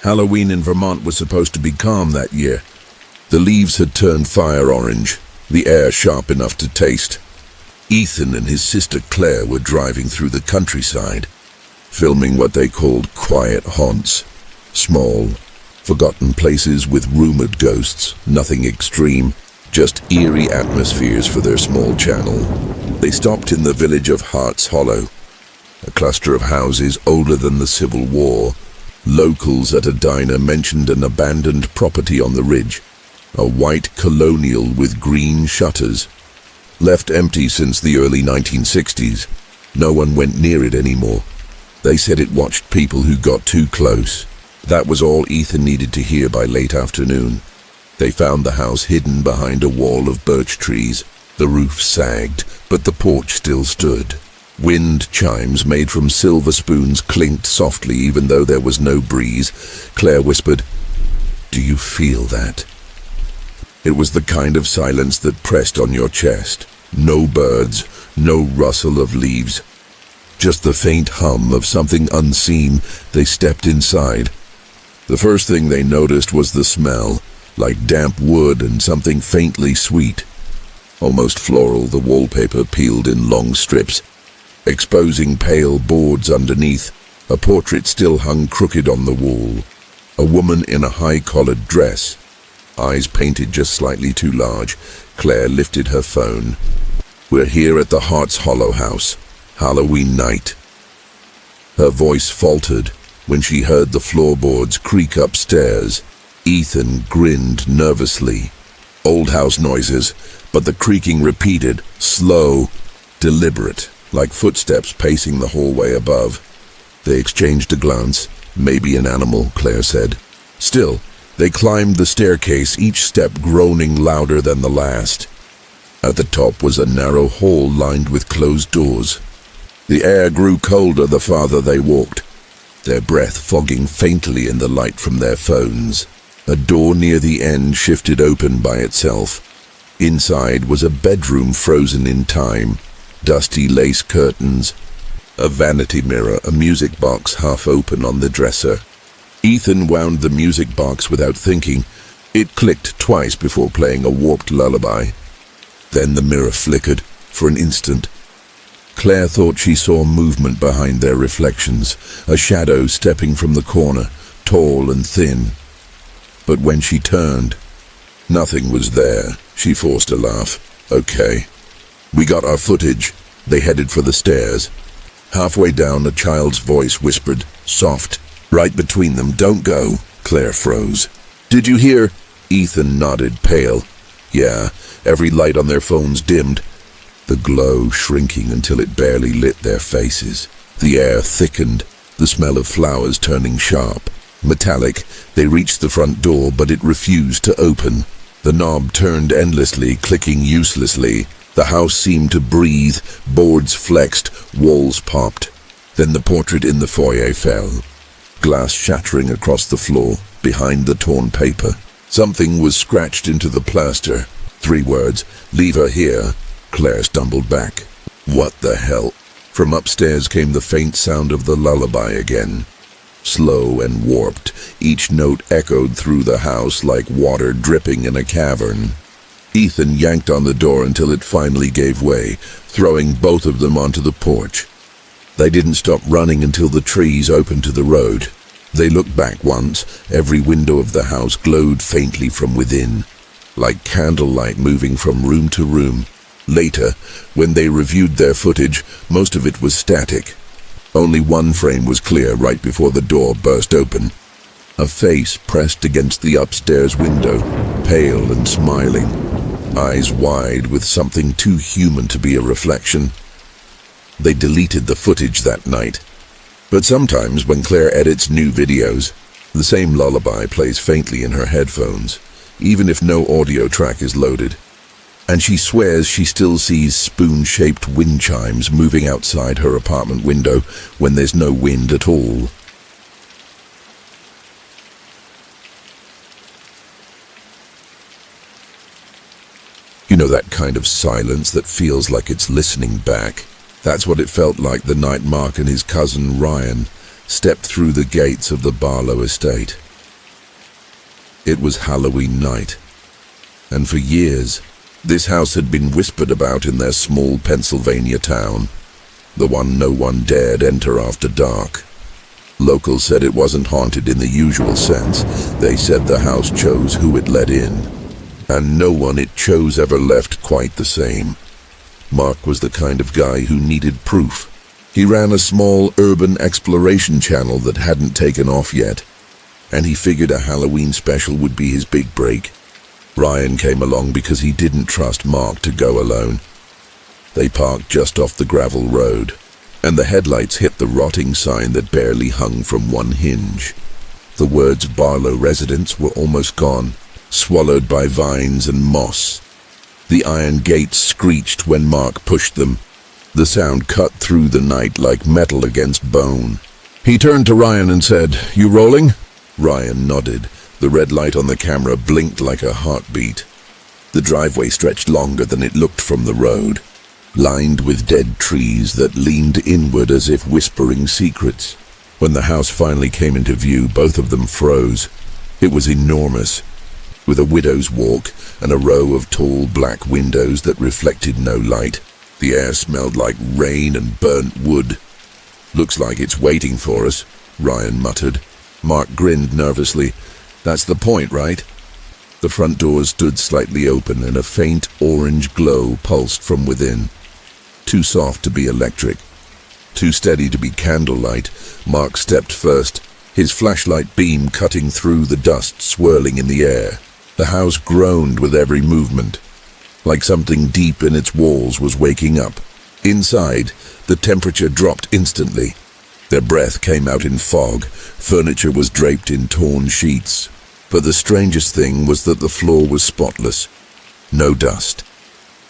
Halloween in Vermont was supposed to be calm that year. The leaves had turned fire orange, the air sharp enough to taste. Ethan and his sister Claire were driving through the countryside, filming what they called quiet haunts. Small, forgotten places with rumored ghosts, nothing extreme, just eerie atmospheres for their small channel. They stopped in the village of Hart's Hollow, a cluster of houses older than the Civil War. Locals at a diner mentioned an abandoned property on the ridge, a white colonial with green shutters. Left empty since the early 1960s. No one went near it anymore. They said it watched people who got too close. That was all Ethan needed to hear by late afternoon. They found the house hidden behind a wall of birch trees. The roof sagged, but the porch still stood. Wind chimes made from silver spoons clinked softly even though there was no breeze. Claire whispered, "Do you feel that?" It was the kind of silence that pressed on your chest. No birds, no rustle of leaves. Just the faint hum of something unseen. They stepped inside. The first thing they noticed was the smell, like damp wood and something faintly sweet. Almost floral, the wallpaper peeled in long strips, exposing pale boards underneath. A portrait still hung crooked on the wall. A woman in a high-collared dress, eyes painted just slightly too large. Claire lifted her phone. "We're here at the Hart's Hollow house. Halloween night." Her voice faltered when she heard the floorboards creak upstairs. Ethan grinned nervously. Old house noises, but the creaking repeated, slow, deliberate, like footsteps pacing the hallway above. They exchanged a glance. "Maybe an animal," Claire said. Still, they climbed the staircase, each step groaning louder than the last. At the top was a narrow hall lined with closed doors. The air grew colder the farther they walked, their breath fogging faintly in the light from their phones. A door near the end shifted open by itself. Inside was a bedroom frozen in time, dusty lace curtains, a vanity mirror, a music box half open on the dresser. Ethan wound the music box without thinking. It clicked twice before playing a warped lullaby. Then the mirror flickered for an instant. Claire thought she saw movement behind their reflections, a shadow stepping from the corner, tall and thin. But when she turned, nothing was there. She forced a laugh. "Okay. We got our footage." They headed for the stairs. Halfway down, a child's voice whispered, soft, right between them, "Don't go." Claire froze. "Did you hear?" Ethan nodded, pale. "Yeah." Every light on their phones dimmed, the glow shrinking until it barely lit their faces. The air thickened, the smell of flowers turning sharp. Metallic, they reached the front door, but it refused to open. The knob turned endlessly, clicking uselessly. The house seemed to breathe, boards flexed, walls popped. Then the portrait in the foyer fell, glass shattering across the floor, behind the torn paper. Something was scratched into the plaster. 3 words, "Leave her here." Claire stumbled back. What the hell? From upstairs came the faint sound of the lullaby again. Slow and warped, each note echoed through the house like water dripping in a cavern. Ethan yanked on the door until it finally gave way, throwing both of them onto the porch. They didn't stop running until the trees opened to the road. They looked back once. Every window of the house glowed faintly from within, like candlelight moving from room to room. Later, when they reviewed their footage, most of it was static. Only one frame was clear right before the door burst open. A face pressed against the upstairs window, pale and smiling, eyes wide with something too human to be a reflection. They deleted the footage that night. But sometimes when Claire edits new videos, the same lullaby plays faintly in her headphones, even if no audio track is loaded. And she swears she still sees spoon-shaped wind chimes moving outside her apartment window when there's no wind at all. You know, that kind of silence that feels like it's listening back. That's what it felt like the night Mark and his cousin Ryan stepped through the gates of the Barlow estate. It was Halloween night, and for years, this house had been whispered about in their small Pennsylvania town, the one no one dared enter after dark. Locals said it wasn't haunted in the usual sense. They said the house chose who it let in, and no one it chose ever left quite the same. Mark was the kind of guy who needed proof. He ran a small urban exploration channel that hadn't taken off yet, and he figured a Halloween special would be his big break. Ryan came along because he didn't trust Mark to go alone. They parked just off the gravel road, and the headlights hit the rotting sign that barely hung from one hinge. The words Barlow Residence were almost gone, swallowed by vines and moss. The iron gates screeched when Mark pushed them. The sound cut through the night like metal against bone. He turned to Ryan and said, "You rolling?" Ryan nodded. The red light on the camera blinked like a heartbeat. The driveway stretched longer than it looked from the road, lined with dead trees that leaned inward as if whispering secrets. When the house finally came into view, both of them froze. It was enormous, with a widow's walk and a row of tall black windows that reflected no light. The air smelled like rain and burnt wood. "Looks like it's waiting for us," Ryan muttered. Mark grinned nervously. "That's the point, right?" The front door stood slightly open and a faint orange glow pulsed from within. Too soft to be electric, too steady to be candlelight. Mark stepped first, his flashlight beam cutting through the dust swirling in the air. The house groaned with every movement, like something deep in its walls was waking up. Inside, the temperature dropped instantly. Their breath came out in fog. Furniture was draped in torn sheets. But the strangest thing was that the floor was spotless. No dust.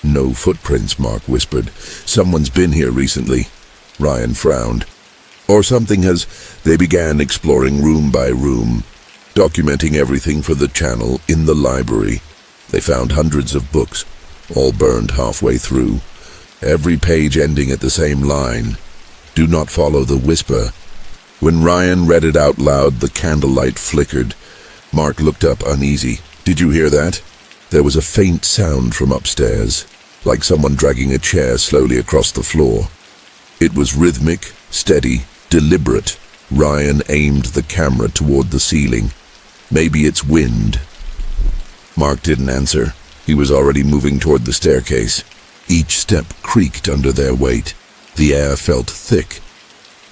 "No footprints," Mark whispered. "Someone's been here recently." Ryan frowned. "Or something has." They began exploring room by room, documenting everything for the channel. In the library, they found hundreds of books, all burned halfway through, every page ending at the same line: "Do not follow the whisper." When Ryan read it out loud, the candlelight flickered. Mark looked up, uneasy. "Did you hear that?" There was a faint sound from upstairs, like someone dragging a chair slowly across the floor. It was rhythmic, steady, deliberate. Ryan aimed the camera toward the ceiling. "Maybe it's wind." Mark didn't answer. He was already moving toward the staircase. Each step creaked under their weight. The air felt thick,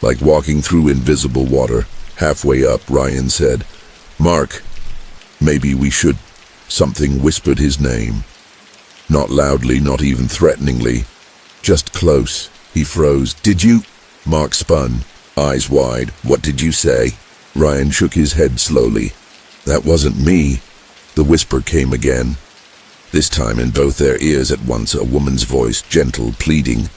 like walking through invisible water. Halfway up, Ryan said, "Mark, maybe we should..." Something whispered his name. Not loudly, not even threateningly, just close. He froze. "Did you..." Mark spun, eyes wide. "What did you say?" Ryan shook his head slowly. "That wasn't me." The whisper came again, this time in both their ears at once, a woman's voice, gentle, pleading.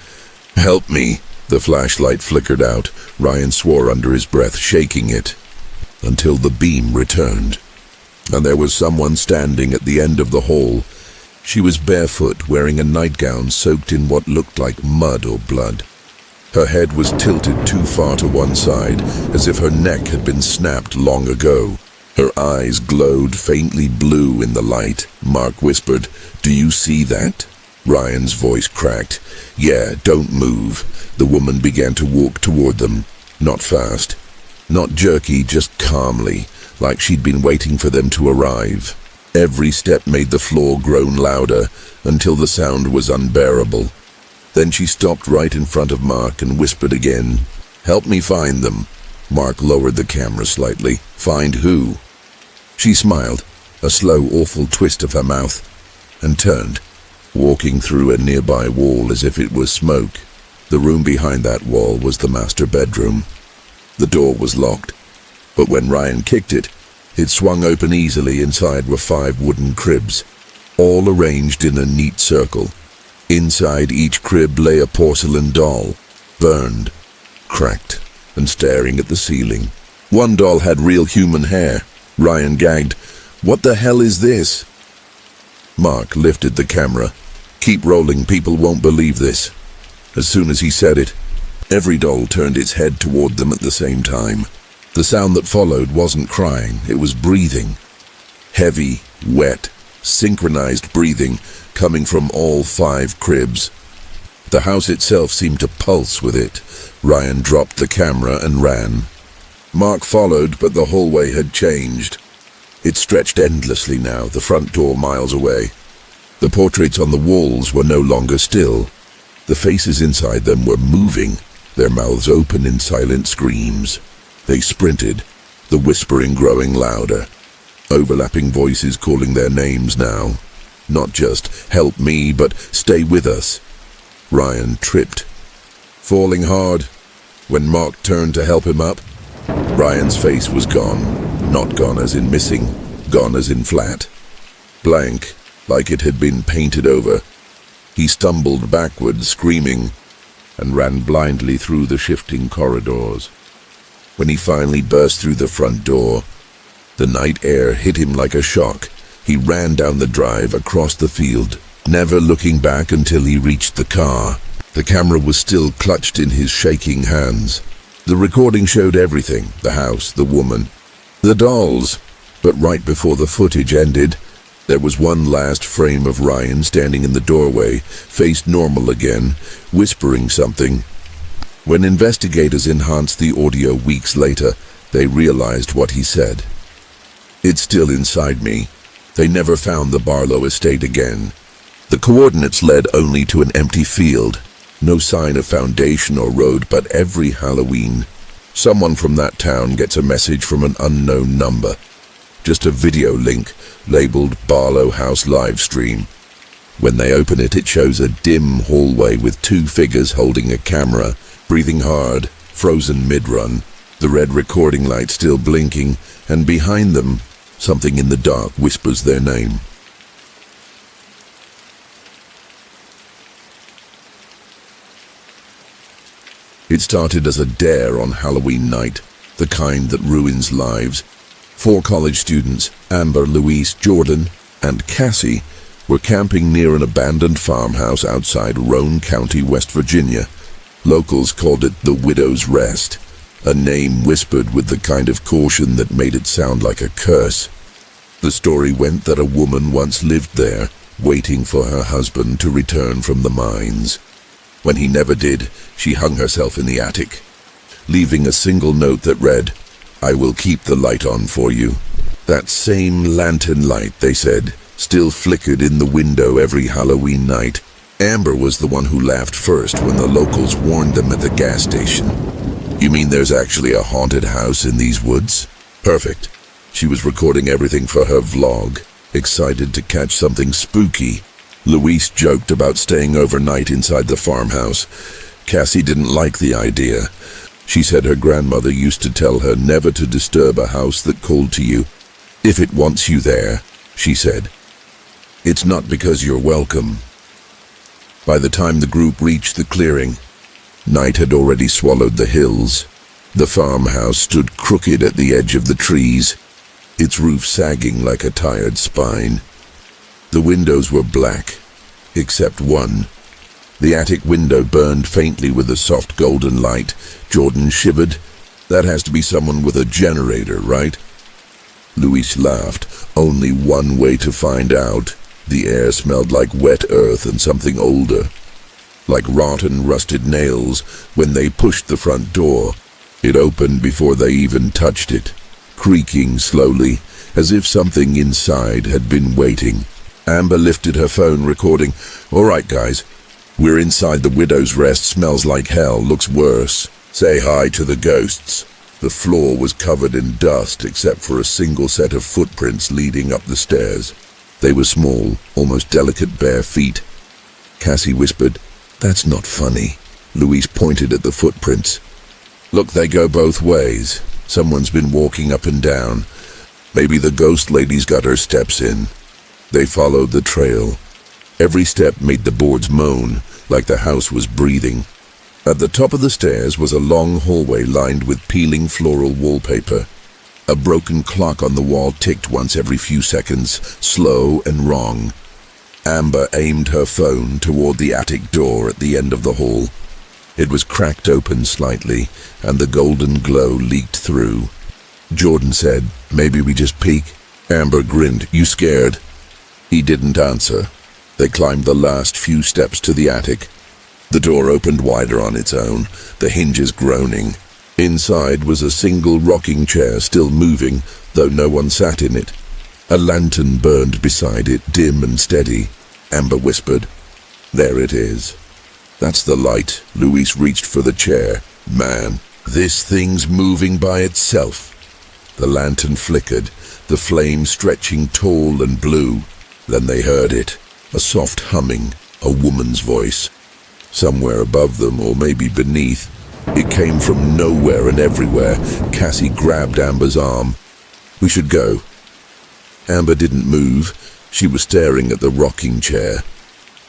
"Help me." The flashlight flickered out. Ryan swore under his breath, shaking it, until the beam returned. And there was someone standing at the end of the hall. She was barefoot, wearing a nightgown soaked in what looked like mud or blood. Her head was tilted too far to one side, as if her neck had been snapped long ago. Her eyes glowed faintly blue in the light. Mark whispered, "Do you see that?" Ryan's voice cracked. "Yeah, don't move." The woman began to walk toward them, not fast, not jerky, just calmly, like she'd been waiting for them to arrive. Every step made the floor groan louder, until the sound was unbearable. Then she stopped right in front of Mark and whispered again, "Help me find them." Mark lowered the camera slightly. "Find who?" She smiled, a slow, awful twist of her mouth, and turned, walking through a nearby wall as if it was smoke. The room behind that wall was the master bedroom. The door was locked, but when Ryan kicked it, it swung open easily. Inside were 5 wooden cribs, all arranged in a neat circle. Inside each crib lay a porcelain doll, burned, cracked, and staring at the ceiling. One doll had real human hair. Ryan gagged, "What the hell is this?" Mark lifted the camera. "Keep rolling, people won't believe this." As soon as he said it, every doll turned its head toward them at the same time. The sound that followed wasn't crying, it was breathing. Heavy, wet, synchronized breathing coming from all 5 cribs. The house itself seemed to pulse with it. Ryan dropped the camera and ran. Mark followed, but the hallway had changed. It stretched endlessly now, the front door miles away. The portraits on the walls were no longer still. The faces inside them were moving, their mouths open in silent screams. They sprinted, the whispering growing louder. Overlapping voices calling their names now. Not just, "Help me," but "Stay with us." Ryan tripped, falling hard. When Mark turned to help him up, Ryan's face was gone. Not gone as in missing, gone as in flat. Blank, like it had been painted over. He stumbled backward, screaming, and ran blindly through the shifting corridors. When he finally burst through the front door, the night air hit him like a shock. He ran down the drive across the field, never looking back until he reached the car. The camera was still clutched in his shaking hands. The recording showed everything, the house, the woman, the dolls. But right before the footage ended, there was one last frame of Ryan standing in the doorway, face normal again, whispering something. When investigators enhanced the audio weeks later, they realized what he said. "It's still inside me. They never found the Barlow estate again. The coordinates led only to an empty field. No sign of foundation or road, but every Halloween, someone from that town gets a message from an unknown number. Just a video link labeled Barlow House Livestream. When they open it, it shows a dim hallway with 2 figures holding a camera, breathing hard, frozen mid-run, the red recording light still blinking, and behind them, something in the dark whispers their name. It started as a dare on Halloween night, the kind that ruins lives. 4 college students, Amber, Louise, Jordan, and Cassie, were camping near an abandoned farmhouse outside Roane County, West Virginia. Locals called it the Widow's Rest, a name whispered with the kind of caution that made it sound like a curse. The story went that a woman once lived there, waiting for her husband to return from the mines. When he never did, she hung herself in the attic, leaving a single note that read, "I will keep the light on for you." That same lantern light, they said, still flickered in the window every Halloween night. Amber was the one who laughed first when the locals warned them at the gas station. "You mean there's actually a haunted house in these woods?" Perfect. She was recording everything for her vlog, excited to catch something spooky. Louise joked about staying overnight inside the farmhouse. Cassie didn't like the idea. She said her grandmother used to tell her never to disturb a house that called to you. "If it wants you there," she said, "it's not because you're welcome." By the time the group reached the clearing, night had already swallowed the hills. The farmhouse stood crooked at the edge of the trees, its roof sagging like a tired spine. The windows were black, except one. The attic window burned faintly with a soft golden light. Jordan shivered. "That has to be someone with a generator, right?" Louise laughed. "Only one way to find out." The air smelled like wet earth and something older, like rotten, rusted nails. When they pushed the front door, it opened before they even touched it, creaking slowly, as if something inside had been waiting. Amber lifted her phone, recording. "All right, guys. We're inside the Widow's Rest. Smells like hell. Looks worse. Say hi to the ghosts." The floor was covered in dust except for a single set of footprints leading up the stairs. They were small, almost delicate bare feet. Cassie whispered, "That's not funny." Louise pointed at the footprints. "Look, they go both ways. Someone's been walking up and down. Maybe the ghost lady's got her steps in." They followed the trail. Every step made the boards moan, like the house was breathing. At the top of the stairs was a long hallway lined with peeling floral wallpaper. A broken clock on the wall ticked once every few seconds, slow and wrong. Amber aimed her phone toward the attic door at the end of the hall. It was cracked open slightly, and the golden glow leaked through. Jordan said, "Maybe we just peek." Amber grinned. "You scared?" He didn't answer. They climbed the last few steps to the attic. The door opened wider on its own, the hinges groaning. Inside was a single rocking chair still moving, though no one sat in it. A lantern burned beside it, dim and steady. Amber whispered, "There it is." "That's the light." Louise reached for the chair. "Man, this thing's moving by itself." The lantern flickered, the flame stretching tall and blue. Then they heard it, a soft humming, a woman's voice. Somewhere above them, or maybe beneath. It came from nowhere and everywhere. Cassie grabbed Amber's arm. "We should go." Amber didn't move. She was staring at the rocking chair.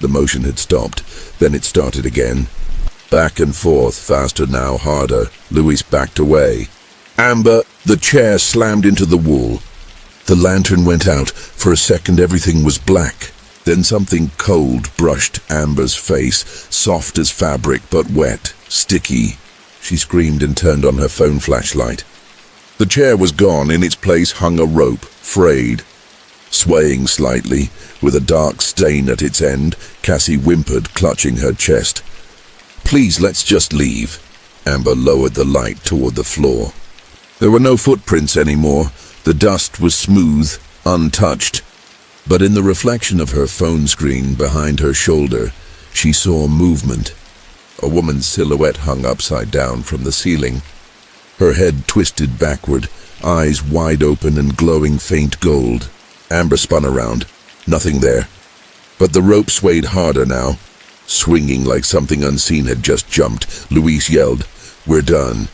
The motion had stopped. Then it started again. Back and forth, faster now, harder. Louise backed away. "Amber!" The chair slammed into the wall. The lantern went out. For a second everything was black. Then something cold brushed Amber's face, soft as fabric but wet, sticky. She screamed and turned on her phone flashlight. The chair was gone. In its place hung a rope, frayed. Swaying slightly, with a dark stain at its end, Cassie whimpered, clutching her chest. "Please, let's just leave." Amber lowered the light toward the floor. There were no footprints anymore. The dust was smooth, untouched. But in the reflection of her phone screen behind her shoulder, she saw movement. A woman's silhouette hung upside down from the ceiling. Her head twisted backward, eyes wide open and glowing faint gold. Amber spun around. Nothing there. But the rope swayed harder now, swinging like something unseen had just jumped. Louise yelled, "We're done.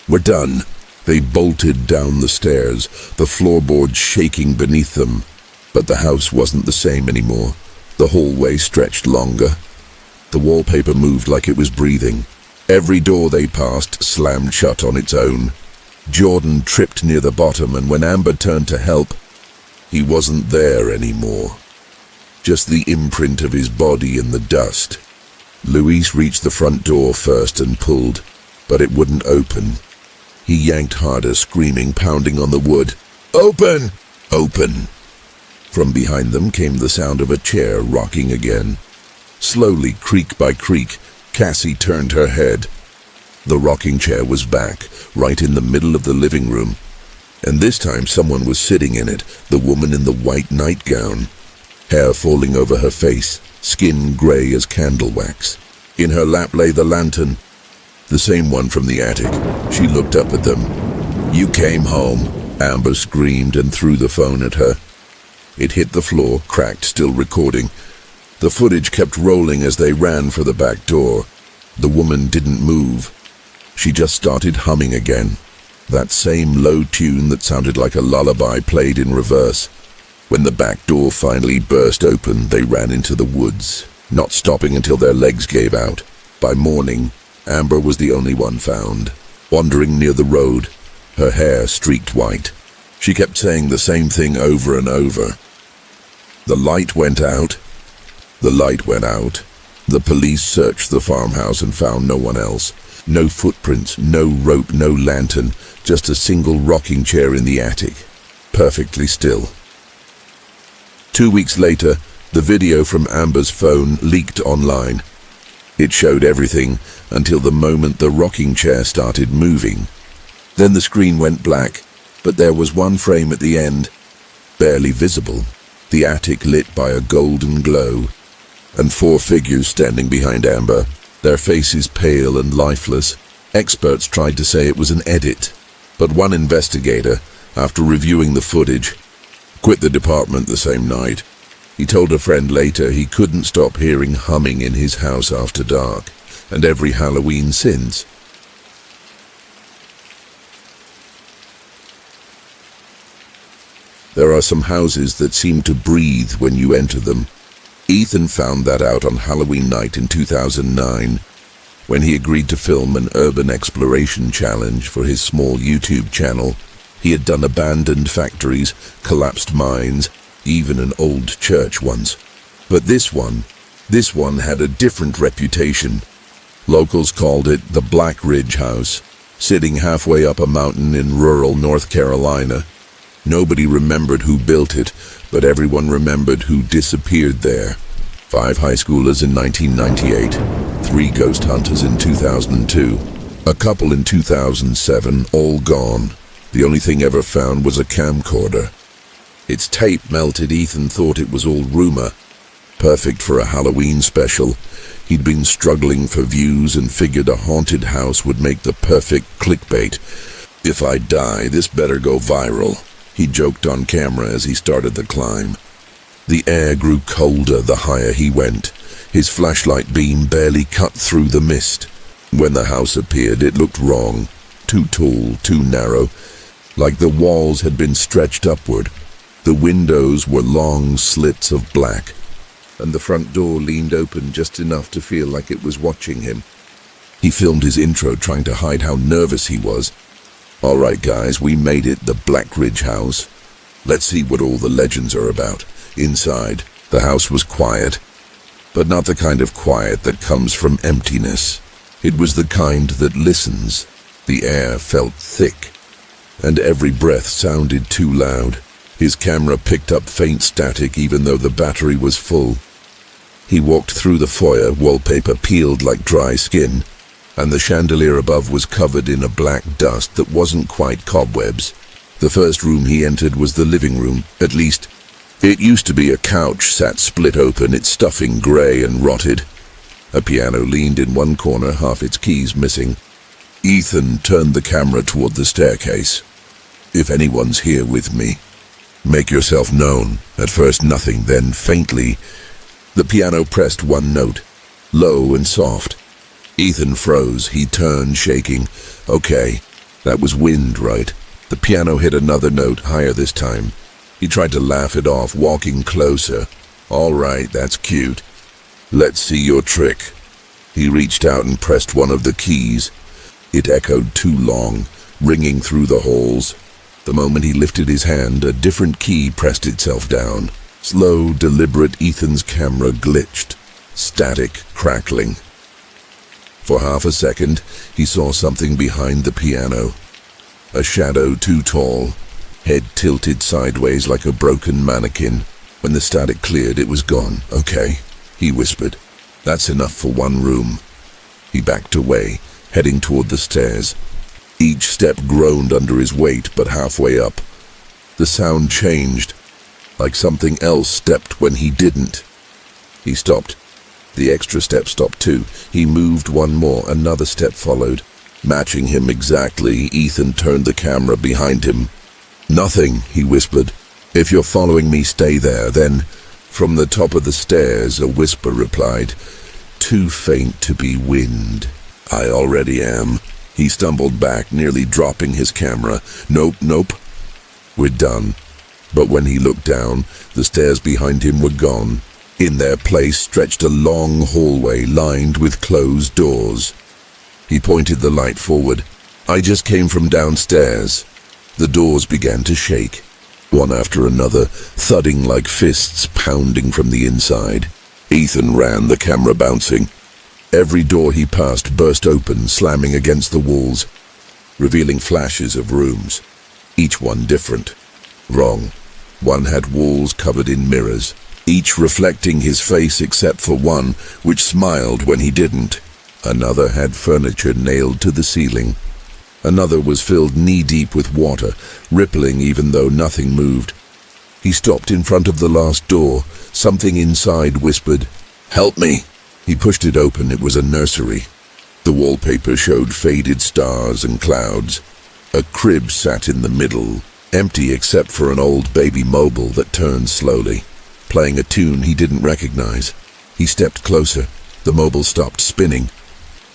We're done." They bolted down the stairs, the floorboards shaking beneath them. But the house wasn't the same anymore. The hallway stretched longer. The wallpaper moved like it was breathing. Every door they passed slammed shut on its own. Jordan tripped near the bottom, and when Amber turned to help, he wasn't there anymore. Just the imprint of his body in the dust. Louise reached the front door first and pulled, but it wouldn't open. He yanked harder, screaming, pounding on the wood. "Open! Open!" From behind them came the sound of a chair rocking again. Slowly, creak by creak, Cassie turned her head. The rocking chair was back, right in the middle of the living room. And this time someone was sitting in it, the woman in the white nightgown. Hair falling over her face, skin grey as candle wax. In her lap lay the lantern, the same one from the attic. She looked up at them. "You came home," Amber screamed and threw the phone at her. It hit the floor, cracked, still recording. The footage kept rolling as they ran for the back door. The woman didn't move. She just started humming again. That same low tune that sounded like a lullaby played in reverse. When the back door finally burst open, they ran into the woods, not stopping until their legs gave out. By morning, Amber was the only one found, wandering near the road, her hair streaked white. She kept saying the same thing over and over. The light went out. The light went out. The police searched the farmhouse and found no one else. No footprints, no rope, no lantern, just a single rocking chair in the attic, perfectly still. 2 weeks later, the video from Amber's phone leaked online. It showed everything until the moment the rocking chair started moving. Then the screen went black, but there was one frame at the end, barely visible, the attic lit by a golden glow, and 4 figures standing behind Amber, their faces pale and lifeless. Experts tried to say it was an edit, but one investigator, after reviewing the footage, quit the department the same night. He told a friend later he couldn't stop hearing humming in his house after dark, and every Halloween since. There are some houses that seem to breathe when you enter them. Ethan found that out on Halloween night in 2009, when he agreed to film an urban exploration challenge for his small YouTube channel. He had done abandoned factories, collapsed mines, even an old church once. But this one had a different reputation. Locals called it the Black Ridge House, sitting halfway up a mountain in rural North Carolina. Nobody remembered who built it, but everyone remembered who disappeared there. 5 high schoolers in 1998, 3 ghost hunters in 2002, a couple in 2007, all gone. The only thing ever found was a camcorder. Its tape melted. Ethan thought it was all rumor. Perfect for a Halloween special. He'd been struggling for views and figured a haunted house would make the perfect clickbait. If I die, this better go viral, he joked on camera as he started the climb. The air grew colder the higher he went. His flashlight beam barely cut through the mist. When the house appeared, it looked wrong. Too tall, too narrow, like the walls had been stretched upward. The windows were long slits of black, and the front door leaned open just enough to feel like it was watching him. He filmed his intro trying to hide how nervous he was. "All right, guys, we made it, the Black Ridge house. Let's see what all the legends are about." Inside, the house was quiet, but not the kind of quiet that comes from emptiness. It was the kind that listens. The air felt thick, and every breath sounded too loud. His camera picked up faint static even though the battery was full. He walked through the foyer, wallpaper peeled like dry skin, and the chandelier above was covered in a black dust that wasn't quite cobwebs. The first room he entered was the living room, at least. It used to be. A couch sat split open, its stuffing grey and rotted. A piano leaned in one corner, half its keys missing. Ethan turned the camera toward the staircase. "If anyone's here with me, make yourself known." At first nothing, then faintly, the piano pressed one note, low and soft. Ethan froze. He turned, shaking. Okay, that was wind, right? The piano hit another note, higher this time. He tried to laugh it off, walking closer. "All right, that's cute. Let's see your trick." He reached out and pressed one of the keys. It echoed too long, ringing through the halls. The moment he lifted his hand, a different key pressed itself down. Slow, deliberate. Ethan's camera glitched. Static, crackling. For half a second, he saw something behind the piano. A shadow too tall, head tilted sideways like a broken mannequin. When the static cleared, it was gone. "Okay," he whispered. "That's enough for one room." He backed away, heading toward the stairs. Each step groaned under his weight, but halfway up, the sound changed, like something else stepped when he didn't. He stopped. The extra step stopped too. He moved one more. Another step followed. Matching him exactly, Ethan turned the camera behind him. "Nothing," he whispered. "If you're following me, stay there." Then, from the top of the stairs, a whisper replied, too faint to be wind. "I already am." He stumbled back, nearly dropping his camera. Nope. We're done." But when he looked down, the stairs behind him were gone. In their place stretched a long hallway lined with closed doors. He pointed the light forward. "I just came from downstairs." The doors began to shake, one after another, thudding like fists pounding from the inside. Ethan ran, the camera bouncing. Every door he passed burst open, slamming against the walls, revealing flashes of rooms, each one different. Wrong. One had walls covered in mirrors, each reflecting his face except for one, which smiled when he didn't. Another had furniture nailed to the ceiling. Another was filled knee-deep with water, rippling even though nothing moved. He stopped in front of the last door. Something inside whispered, "Help me." He pushed it open. It was a nursery. The wallpaper showed faded stars and clouds. A crib sat in the middle, empty except for an old baby mobile that turned slowly, playing a tune he didn't recognize. He stepped closer. The mobile stopped spinning.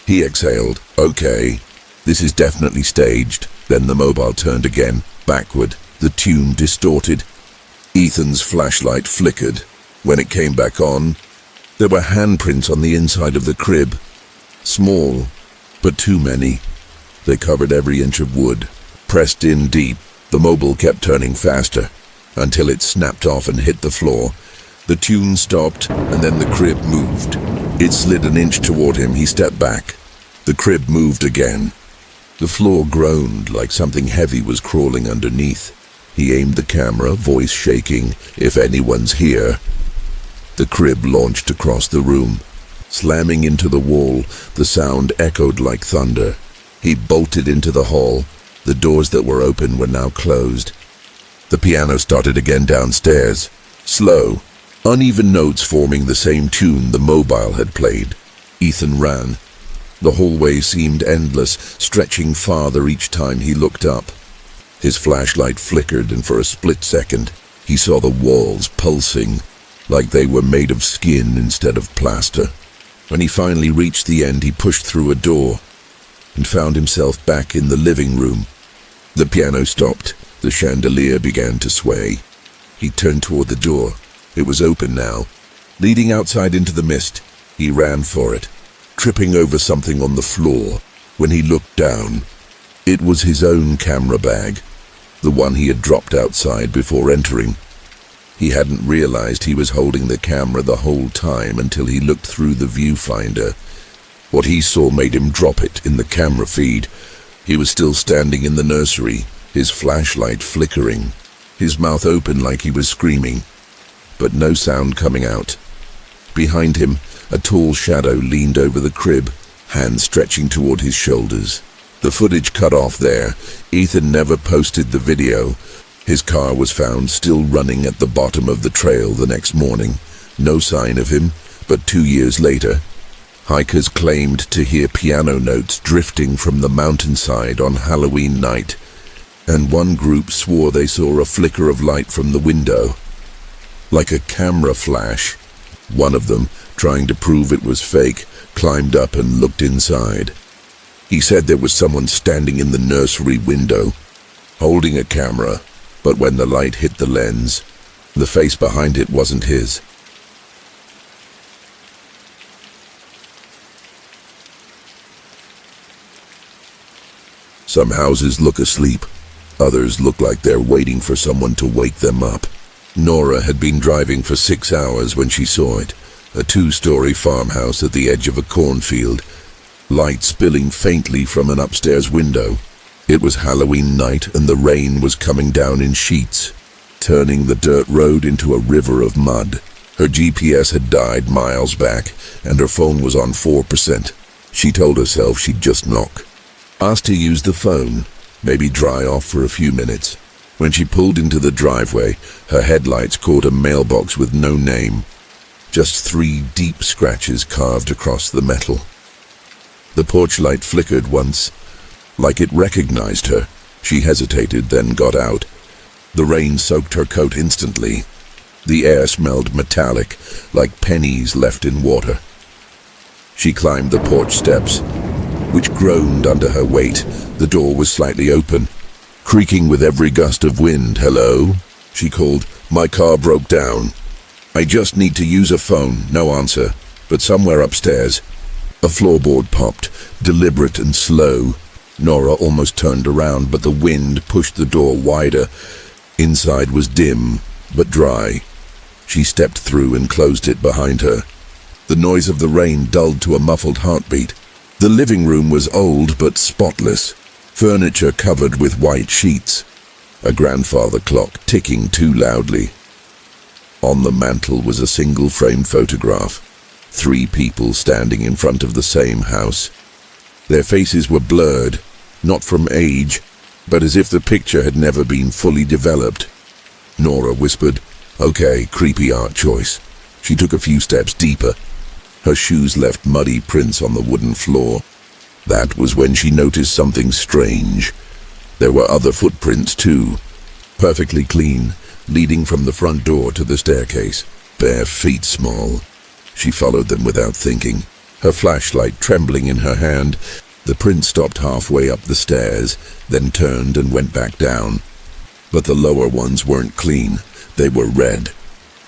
He exhaled. "Okay, this is definitely staged." Then the mobile turned again, backward, the tune distorted. Ethan's flashlight flickered. When it came back on, there were handprints on the inside of the crib. Small, but too many. They covered every inch of wood, pressed in deep. The mobile kept turning faster, until it snapped off and hit the floor. The tune stopped, and then the crib moved. It slid an inch toward him. He stepped back. The crib moved again. The floor groaned like something heavy was crawling underneath. He aimed the camera, voice shaking. "If anyone's here." The crib launched across the room. Slamming into the wall, the sound echoed like thunder. He bolted into the hall. The doors that were open were now closed. The piano started again downstairs. Slow, uneven notes forming the same tune the mobile had played. Ethan ran. The hallway seemed endless, stretching farther each time he looked up. His flashlight flickered, and for a split second, he saw the walls pulsing, like they were made of skin instead of plaster. When he finally reached the end, he pushed through a door and found himself back in the living room. The piano stopped. The chandelier began to sway. He turned toward the door. It was open now, leading outside into the mist. He ran for it, tripping over something on the floor. When he looked down, it was his own camera bag, the one he had dropped outside before entering. He hadn't realized he was holding the camera the whole time until he looked through the viewfinder. What he saw made him drop it in the camera feed. He was still standing in the nursery, his flashlight flickering, his mouth open like he was screaming, but no sound coming out. Behind him, a tall shadow leaned over the crib, hands stretching toward his shoulders. The footage cut off there. Ethan never posted the video. His car was found still running at the bottom of the trail the next morning. No sign of him, but 2 years later, hikers claimed to hear piano notes drifting from the mountainside on Halloween night, and one group swore they saw a flicker of light from the window, like a camera flash. One of them, trying to prove it was fake, climbed up and looked inside. He said there was someone standing in the nursery window, holding a camera, but when the light hit the lens, the face behind it wasn't his. Some houses look asleep. Others look like they're waiting for someone to wake them up. Nora had been driving for 6 hours when she saw it. A 2-story farmhouse at the edge of a cornfield, light spilling faintly from an upstairs window. It was Halloween night, and the rain was coming down in sheets, turning the dirt road into a river of mud. Her GPS had died miles back, and her phone was on 4%. She told herself she'd just knock. Asked to use the phone, maybe dry off for a few minutes. When she pulled into the driveway, her headlights caught a mailbox with no name. Just 3 deep scratches carved across the metal. The porch light flickered once, like it recognized her. She hesitated, then got out. The rain soaked her coat instantly. The air smelled metallic, like pennies left in water. She climbed the porch steps, which groaned under her weight. The door was slightly open, creaking with every gust of wind. "Hello?" she called. "My car broke down. I just need to use a phone." No answer, but somewhere upstairs, a floorboard popped, deliberate and slow. Nora almost turned around, but the wind pushed the door wider. Inside was dim, but dry. She stepped through and closed it behind her. The noise of the rain dulled to a muffled heartbeat. The living room was old but spotless, furniture covered with white sheets, a grandfather clock ticking too loudly. On the mantel was a single-framed photograph, 3 people standing in front of the same house. Their faces were blurred, not from age, but as if the picture had never been fully developed. Nora whispered, "Okay, creepy art choice." She took a few steps deeper. Her shoes left muddy prints on the wooden floor. That was when she noticed something strange. There were other footprints too, perfectly clean, leading from the front door to the staircase. Bare feet small. She followed them without thinking, her flashlight trembling in her hand. The print stopped halfway up the stairs, then turned and went back down. But the lower ones weren't clean. They were red.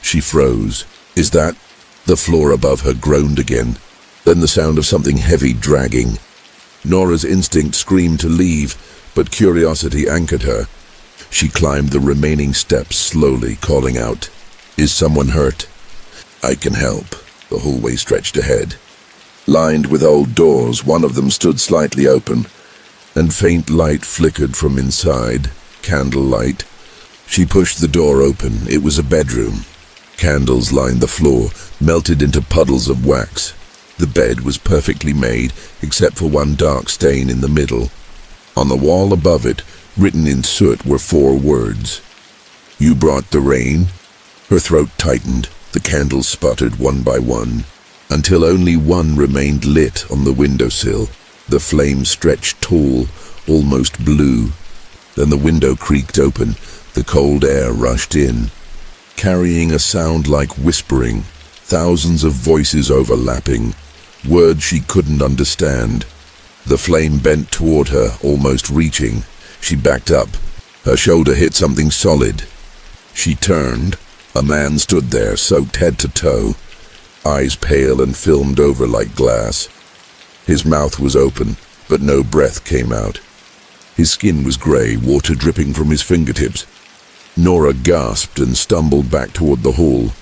She froze. "Is that—" The floor above her groaned again. Then the sound of something heavy dragging. Nora's instinct screamed to leave, but curiosity anchored her. She climbed the remaining steps slowly, calling out, "Is someone hurt?" "I can help." The hallway stretched ahead. Lined with old doors, one of them stood slightly open, and faint light flickered from inside. Candlelight. She pushed the door open. It was a bedroom. Candles lined the floor, melted into puddles of wax. The bed was perfectly made, except for one dark stain in the middle. On the wall above it, written in soot, were 4 words. "You brought the rain?" Her throat tightened. The candles sputtered one by one, until only one remained lit on the windowsill. The flame stretched tall, almost blue. Then the window creaked open. The cold air rushed in, carrying a sound like whispering, thousands of voices overlapping, words she couldn't understand. The flame bent toward her, almost reaching. She backed up. Her shoulder hit something solid. She turned. A man stood there, soaked head to toe, eyes pale and filmed over like glass. His mouth was open, but no breath came out. His skin was gray, water dripping from his fingertips. Nora gasped and stumbled back toward the hall.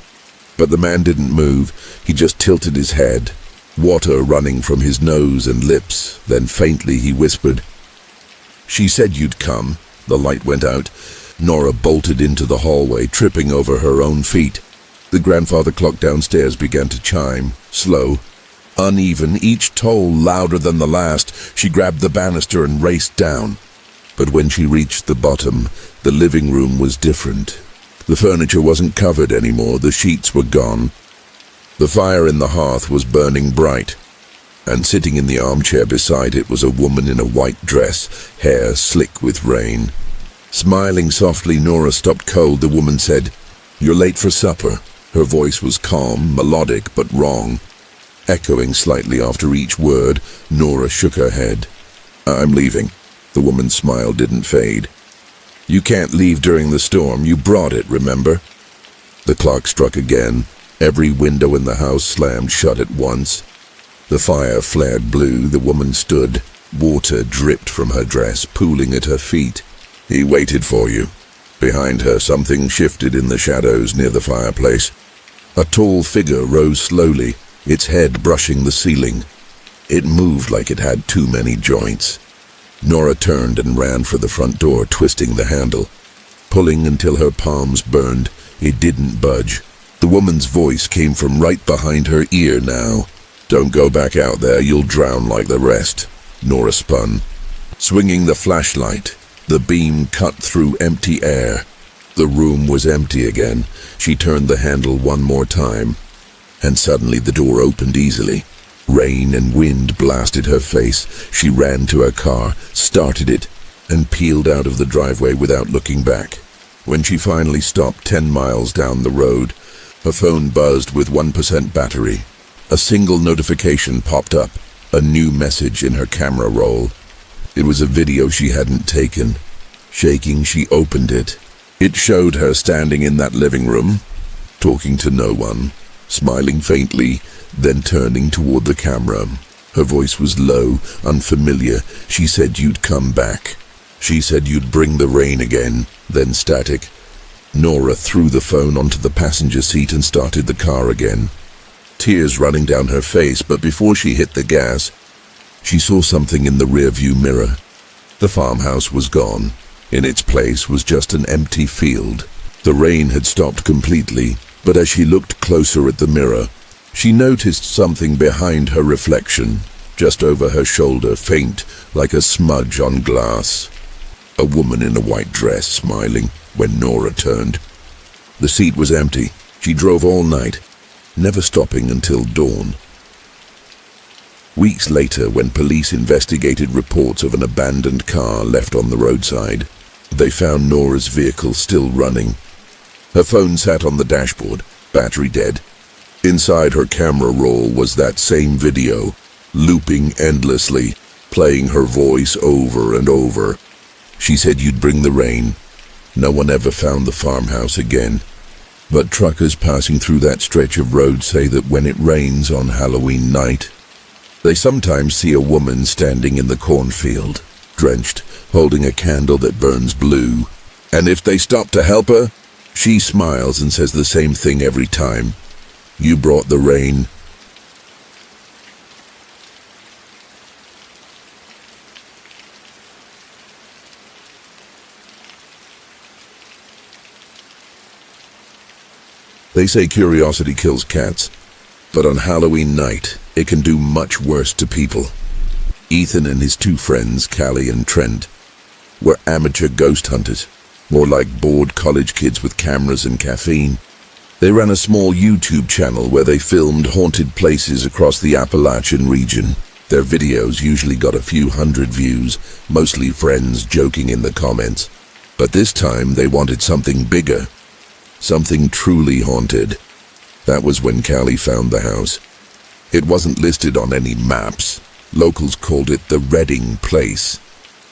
But the man didn't move. He just tilted his head, water running from his nose and lips. Then faintly he whispered, "She said you'd come." The light went out. Nora bolted into the hallway, tripping over her own feet. The grandfather clock downstairs began to chime, slow, uneven, each toll louder than the last. She grabbed the banister and raced down. But when she reached the bottom, the living room was different. The furniture wasn't covered anymore. The sheets were gone. The fire in the hearth was burning bright, and sitting in the armchair beside it was a woman in a white dress, hair slick with rain. Smiling softly, Nora stopped cold. The woman said, "You're late for supper." Her voice was calm, melodic, but wrong. Echoing slightly after each word, Nora shook her head. "I'm leaving." The woman's smile didn't fade. "You can't leave during the storm. You brought it, remember?" The clock struck again. Every window in the house slammed shut at once. The fire flared blue. The woman stood. Water dripped from her dress, pooling at her feet. "He waited for you." Behind her, something shifted in the shadows near the fireplace. A tall figure rose slowly, its head brushing the ceiling. It moved like it had too many joints. Nora turned and ran for the front door, twisting the handle. Pulling until her palms burned, it didn't budge. The woman's voice came from right behind her ear now. "Don't go back out there, you'll drown like the rest." Nora spun, swinging the flashlight. The beam cut through empty air. The room was empty again. She turned the handle one more time, and suddenly the door opened easily. Rain and wind blasted her face. She ran to her car, started it, and peeled out of the driveway without looking back. When she finally stopped 10 miles down the road, her phone buzzed with 1% battery. A single notification popped up, a new message in her camera roll. It was a video she hadn't taken. Shaking, she opened it. It showed her standing in that living room, talking to no one, smiling faintly, then turning toward the camera. Her voice was low, unfamiliar. She said you'd come back. She said you'd bring the rain again, then static. Nora threw the phone onto the passenger seat and started the car again. Tears running down her face, but before she hit the gas, she saw something in the rearview mirror. The farmhouse was gone. In its place was just an empty field. The rain had stopped completely, but as she looked closer at the mirror, she noticed something behind her reflection, just over her shoulder, faint, like a smudge on glass. A woman in a white dress, smiling, when Nora turned. The seat was empty. She drove all night, never stopping until dawn. Weeks later, when police investigated reports of an abandoned car left on the roadside, they found Nora's vehicle still running. Her phone sat on the dashboard, battery dead. Inside her camera roll was that same video, looping endlessly, playing her voice over and over. She said you'd bring the rain. No one ever found the farmhouse again. But truckers passing through that stretch of road say that when it rains on Halloween night, they sometimes see a woman standing in the cornfield, drenched, holding a candle that burns blue. And if they stop to help her, she smiles and says the same thing every time. "You brought the rain." They say curiosity kills cats, but on Halloween night, it can do much worse to people. Ethan and his two friends, Callie and Trent, were amateur ghost hunters, more like bored college kids with cameras and caffeine. They ran a small YouTube channel where they filmed haunted places across the Appalachian region. Their videos usually got a few hundred views, mostly friends joking in the comments. But this time they wanted something bigger, something truly haunted. That was when Callie found the house. It wasn't listed on any maps. Locals called it the Redding Place,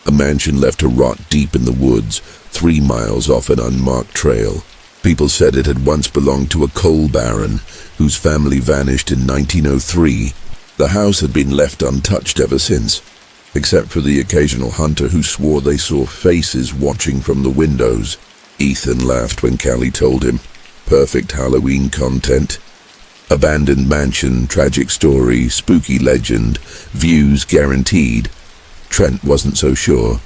a mansion left to rot deep in the woods, 3 miles off an unmarked trail. People said it had once belonged to a coal baron, whose family vanished in 1903. The house had been left untouched ever since, except for the occasional hunter who swore they saw faces watching from the windows. Ethan laughed when Callie told him. Perfect Halloween content. Abandoned mansion, tragic story, spooky legend, views guaranteed. Trent wasn't so sure.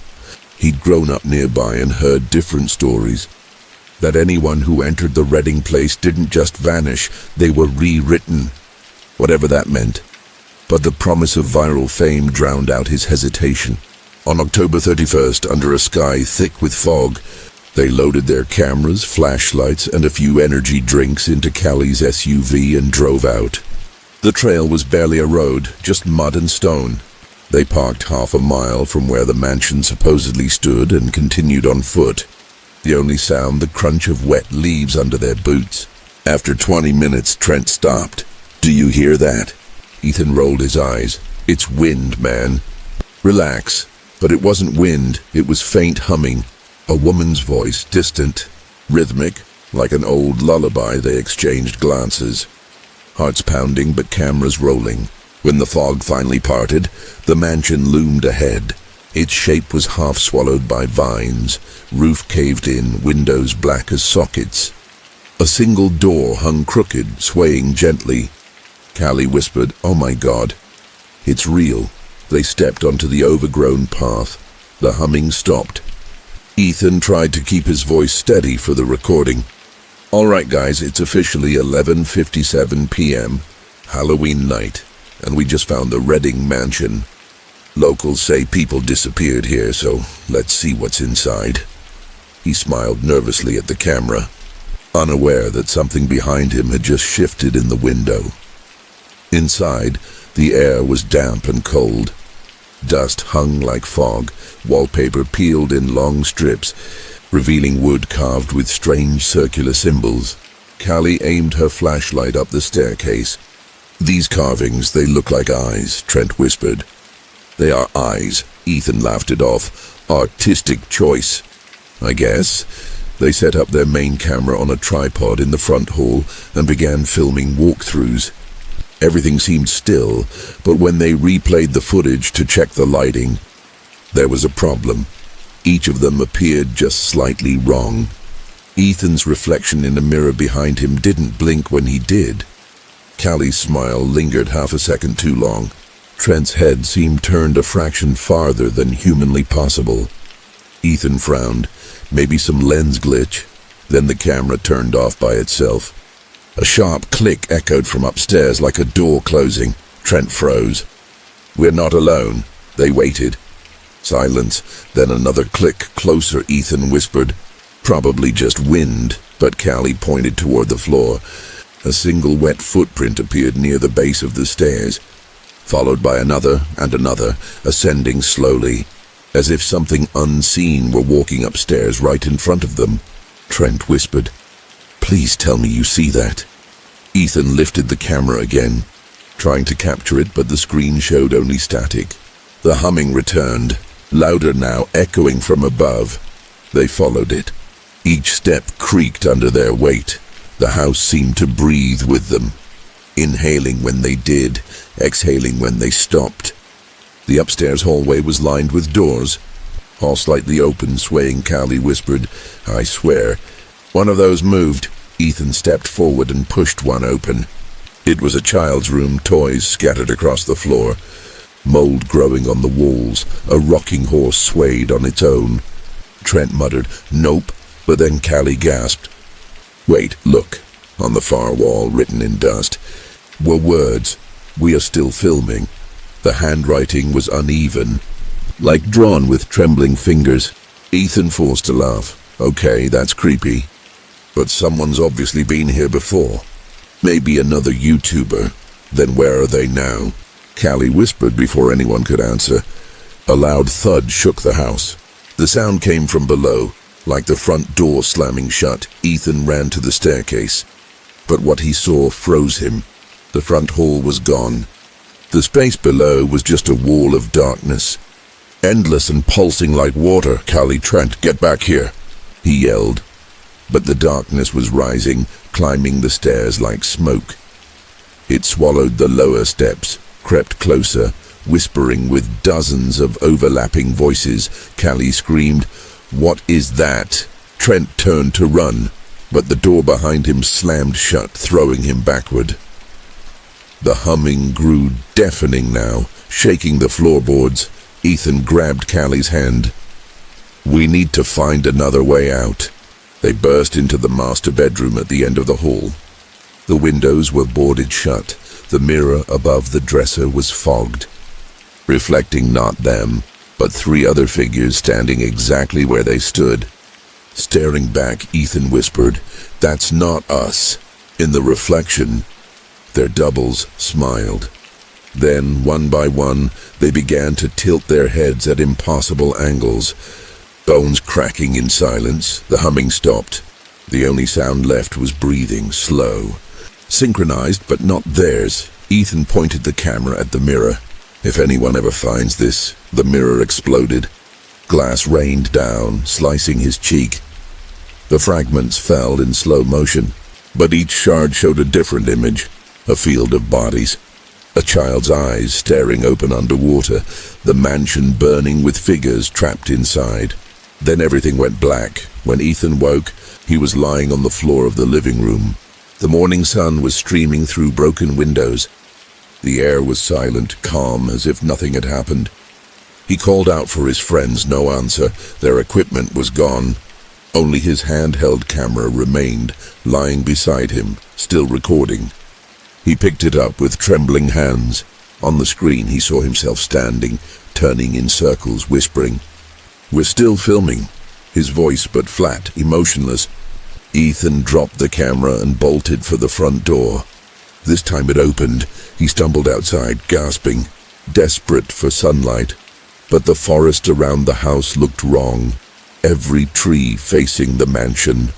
He'd grown up nearby and heard different stories. That anyone who entered the Redding Place didn't just vanish, they were rewritten, whatever that meant. But the promise of viral fame drowned out his hesitation. On October 31st, under a sky thick with fog, they loaded their cameras, flashlights, and a few energy drinks into Callie's SUV and drove out. The trail was barely a road, just mud and stone. They parked half a mile from where the mansion supposedly stood and continued on foot. The only sound, the crunch of wet leaves under their boots. After 20 minutes, Trent stopped. "Do you hear that?" Ethan rolled his eyes. "It's wind, man." "Relax." But it wasn't wind, it was faint humming. A woman's voice, distant, rhythmic, like an old lullaby. They exchanged glances. Hearts pounding, but cameras rolling. When the fog finally parted, the mansion loomed ahead. Its shape was half swallowed by vines, roof caved in, windows black as sockets. A single door hung crooked, swaying gently. Callie whispered, "Oh my God." "It's real." They stepped onto the overgrown path. The humming stopped. Ethan tried to keep his voice steady for the recording. "All right, guys, it's officially 11:57 p.m., Halloween night, and we just found the Redding Mansion. Locals say people disappeared here, so let's see what's inside." He smiled nervously at the camera, unaware that something behind him had just shifted in the window. Inside, the air was damp and cold. Dust hung like fog, wallpaper peeled in long strips, revealing wood carved with strange circular symbols. Callie aimed her flashlight up the staircase. "These carvings, they look like eyes," Trent whispered. "They are eyes." Ethan laughed it off. "Artistic choice, I guess." They set up their main camera on a tripod in the front hall and began filming walkthroughs. Everything seemed still, but when they replayed the footage to check the lighting, there was a problem. Each of them appeared just slightly wrong. Ethan's reflection in a mirror behind him didn't blink when he did. Callie's smile lingered half a second too long. Trent's head seemed turned a fraction farther than humanly possible. Ethan frowned. Maybe some lens glitch. Then the camera turned off by itself. A sharp click echoed from upstairs like a door closing. Trent froze. "We're not alone." They waited. Silence, then another click closer. Ethan whispered, "Probably just wind," but Callie pointed toward the floor. A single wet footprint appeared near the base of the stairs, followed by another and another, ascending slowly, as if something unseen were walking upstairs right in front of them. Trent whispered, "Please tell me you see that." Ethan lifted the camera again, trying to capture it, but the screen showed only static. The humming returned, louder now, echoing from above. They followed it. Each step creaked under their weight. The house seemed to breathe with them, inhaling when they did, exhaling when they stopped. The upstairs hallway was lined with doors, all slightly open, swaying. Callie whispered, "I swear." One of those moved. Ethan stepped forward and pushed one open. It was a child's room, toys scattered across the floor, mold growing on the walls. A rocking horse swayed on its own. Trent muttered, "Nope," but then Callie gasped, "Wait, look." On the far wall, written in dust, were words, "We are still filming." The handwriting was uneven, like drawn with trembling fingers. Ethan forced a laugh. Okay, that's creepy. But someone's obviously been here before. Maybe another YouTuber. Then where are they now? Callie whispered before anyone could answer. A loud thud shook the house. The sound came from below, like the front door slamming shut. Ethan ran to the staircase. But what he saw froze him. The front hall was gone. The space below was just a wall of darkness. Endless and pulsing like water. Callie, Trent, get back here, he yelled. But the darkness was rising, climbing the stairs like smoke. It swallowed the lower steps, crept closer, whispering with dozens of overlapping voices. Callie screamed, "What is that?" Trent turned to run, but the door behind him slammed shut, throwing him backward. The humming grew deafening now, shaking the floorboards. Ethan grabbed Callie's hand. "We need to find another way out." They burst into the master bedroom at the end of the hall. The windows were boarded shut. The mirror above the dresser was fogged, reflecting not them, but three other figures standing exactly where they stood. Staring back, Ethan whispered, "That's not us." In the reflection, their doubles smiled. Then, one by one, they began to tilt their heads at impossible angles. Bones cracking in silence, the humming stopped. The only sound left was breathing, slow. Synchronized, but not theirs. Ethan pointed the camera at the mirror. "If anyone ever finds this," the mirror exploded. Glass rained down, slicing his cheek. The fragments fell in slow motion, but each shard showed a different image. A field of bodies. A child's eyes staring open underwater. The mansion burning with figures trapped inside. Then everything went black. When Ethan woke, he was lying on the floor of the living room. The morning sun was streaming through broken windows. The air was silent, calm, as if nothing had happened. He called out for his friends, no answer. Their equipment was gone. Only his handheld camera remained, lying beside him, still recording. He picked it up with trembling hands. On the screen he saw himself standing, turning in circles, whispering. "We're still filming." His voice but flat, emotionless. Ethan dropped the camera and bolted for the front door. This time it opened. He stumbled outside, gasping, desperate for sunlight. But the forest around the house looked wrong. Every tree facing the mansion.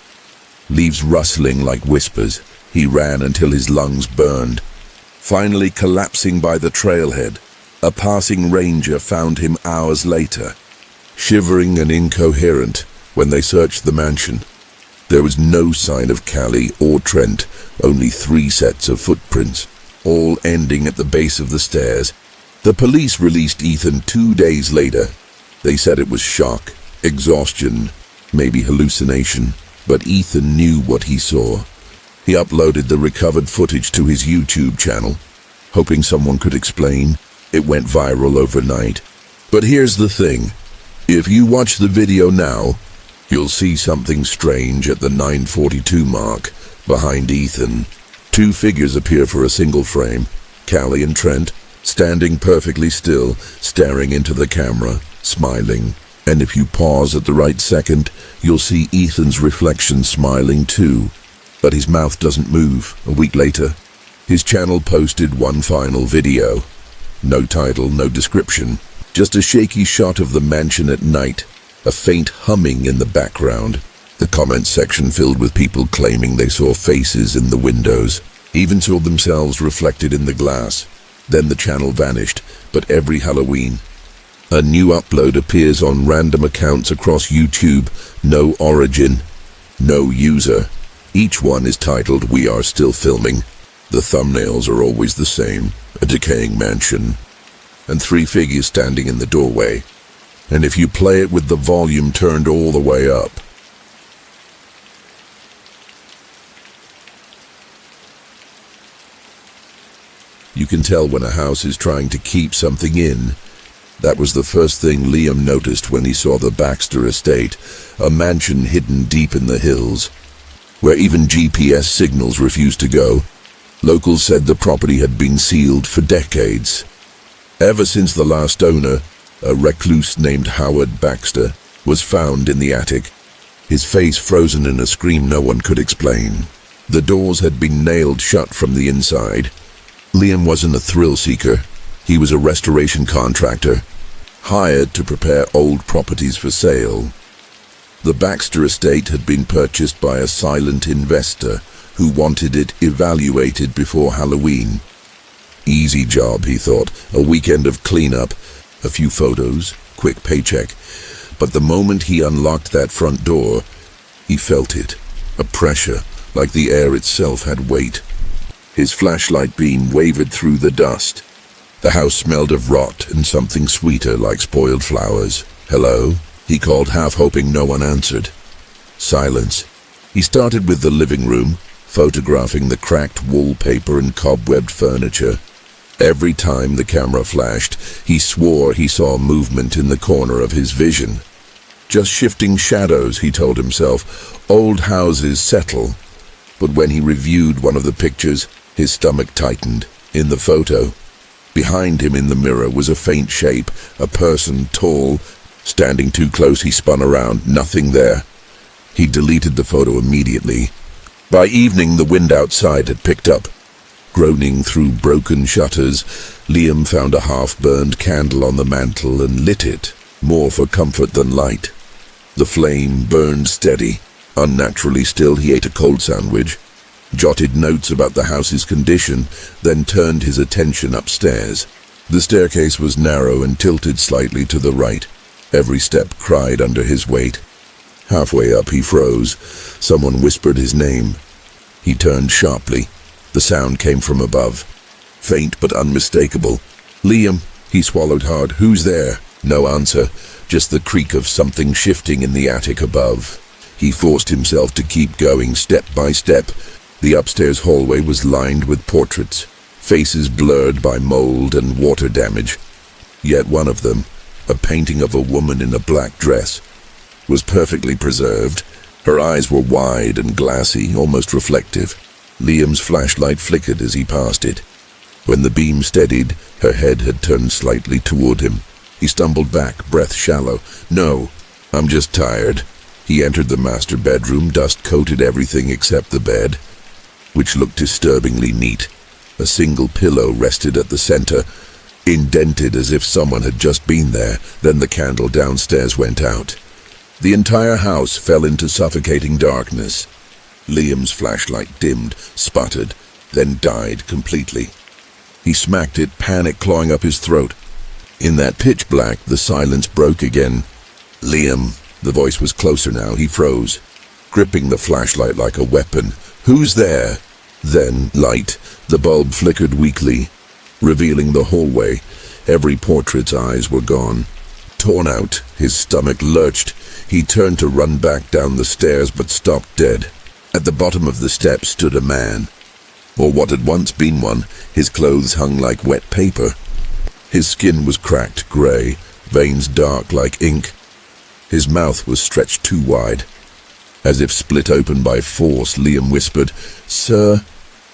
Leaves rustling like whispers. He ran until his lungs burned. Finally collapsing by the trailhead, a passing ranger found him hours later, shivering and incoherent. When they searched the mansion, there was no sign of Callie or Trent, only 3 sets of footprints, all ending at the base of the stairs. The police released Ethan 2 days later. They said it was shock, exhaustion, maybe hallucination, but Ethan knew what he saw. He uploaded the recovered footage to his YouTube channel, hoping someone could explain. It went viral overnight. But here's the thing. If you watch the video now, you'll see something strange at the 9:42 mark behind Ethan. 2 figures appear for a single frame, Callie and Trent, standing perfectly still, staring into the camera, smiling. And if you pause at the right second, you'll see Ethan's reflection smiling too. But his mouth doesn't move. A week later, his channel posted one final video. No title, no description. Just a shaky shot of the mansion at night, a faint humming in the background. The comment section filled with people claiming they saw faces in the windows, even saw themselves reflected in the glass. Then the channel vanished, but every Halloween, a new upload appears on random accounts across YouTube. No origin, no user. Each one is titled, "We Are Still Filming." The thumbnails are always the same, a decaying mansion, and 3 figures standing in the doorway. And if you play it with the volume turned all the way up, you can tell when a house is trying to keep something in. That was the first thing Liam noticed when he saw the Baxter estate, a mansion hidden deep in the hills. where even GPS signals refused to go. Locals said the property had been sealed for decades. Ever since the last owner, a recluse named Howard Baxter, was found in the attic, his face frozen in a scream no one could explain. The doors had been nailed shut from the inside. Liam wasn't a thrill-seeker. He was a restoration contractor, hired to prepare old properties for sale. The Baxter estate had been purchased by a silent investor who wanted it evaluated before Halloween. Easy job, he thought, a weekend of cleanup, a few photos, quick paycheck. But the moment he unlocked that front door, he felt it, a pressure, like the air itself had weight. His flashlight beam wavered through the dust. The house smelled of rot and something sweeter, like spoiled flowers. "Hello?" he called, half hoping no one answered. Silence. He started with the living room, photographing the cracked wallpaper and cobwebbed furniture. Every time the camera flashed, he swore he saw movement in the corner of his vision. Just shifting shadows, he told himself. Old houses settle. But when he reviewed one of the pictures, his stomach tightened. In the photo, behind him in the mirror was a faint shape, a person, tall. Standing too close, he spun around. Nothing there. He deleted the photo immediately. By evening, the wind outside had picked up. Groaning through broken shutters, Liam found a half-burned candle on the mantel and lit it, more for comfort than light. The flame burned steady. Unnaturally still, he ate a cold sandwich, jotted notes about the house's condition, then turned his attention upstairs. The staircase was narrow and tilted slightly to the right. Every step cried under his weight. Halfway up, he froze. Someone whispered his name. He turned sharply. The sound came from above. Faint but unmistakable. "Liam," he swallowed hard. "Who's there?" No answer, just the creak of something shifting in the attic above. He forced himself to keep going step by step. The upstairs hallway was lined with portraits, faces blurred by mold and water damage. Yet one of them, a painting of a woman in a black dress, was perfectly preserved. Her eyes were wide and glassy, almost reflective. Liam's flashlight flickered as he passed it. When the beam steadied, her head had turned slightly toward him. He stumbled back, breath shallow. "No, I'm just tired." He entered the master bedroom. Dust coated everything except the bed, which looked disturbingly neat. A single pillow rested at the center, indented as if someone had just been there. Then the candle downstairs went out. The entire house fell into suffocating darkness. Liam's flashlight dimmed, sputtered, then died completely. He smacked it, panic clawing up his throat. In that pitch black, the silence broke again. "Liam," the voice was closer now. He froze, gripping the flashlight like a weapon. "Who's there?" Then light. The bulb flickered weakly, revealing the hallway. Every portrait's eyes were gone. Torn out, his stomach lurched. He turned to run back down the stairs, but stopped dead. At the bottom of the steps stood a man, or what had once been one. His clothes hung like wet paper. His skin was cracked gray, veins dark like ink. His mouth was stretched too wide, as if split open by force. Liam whispered, "Sir?"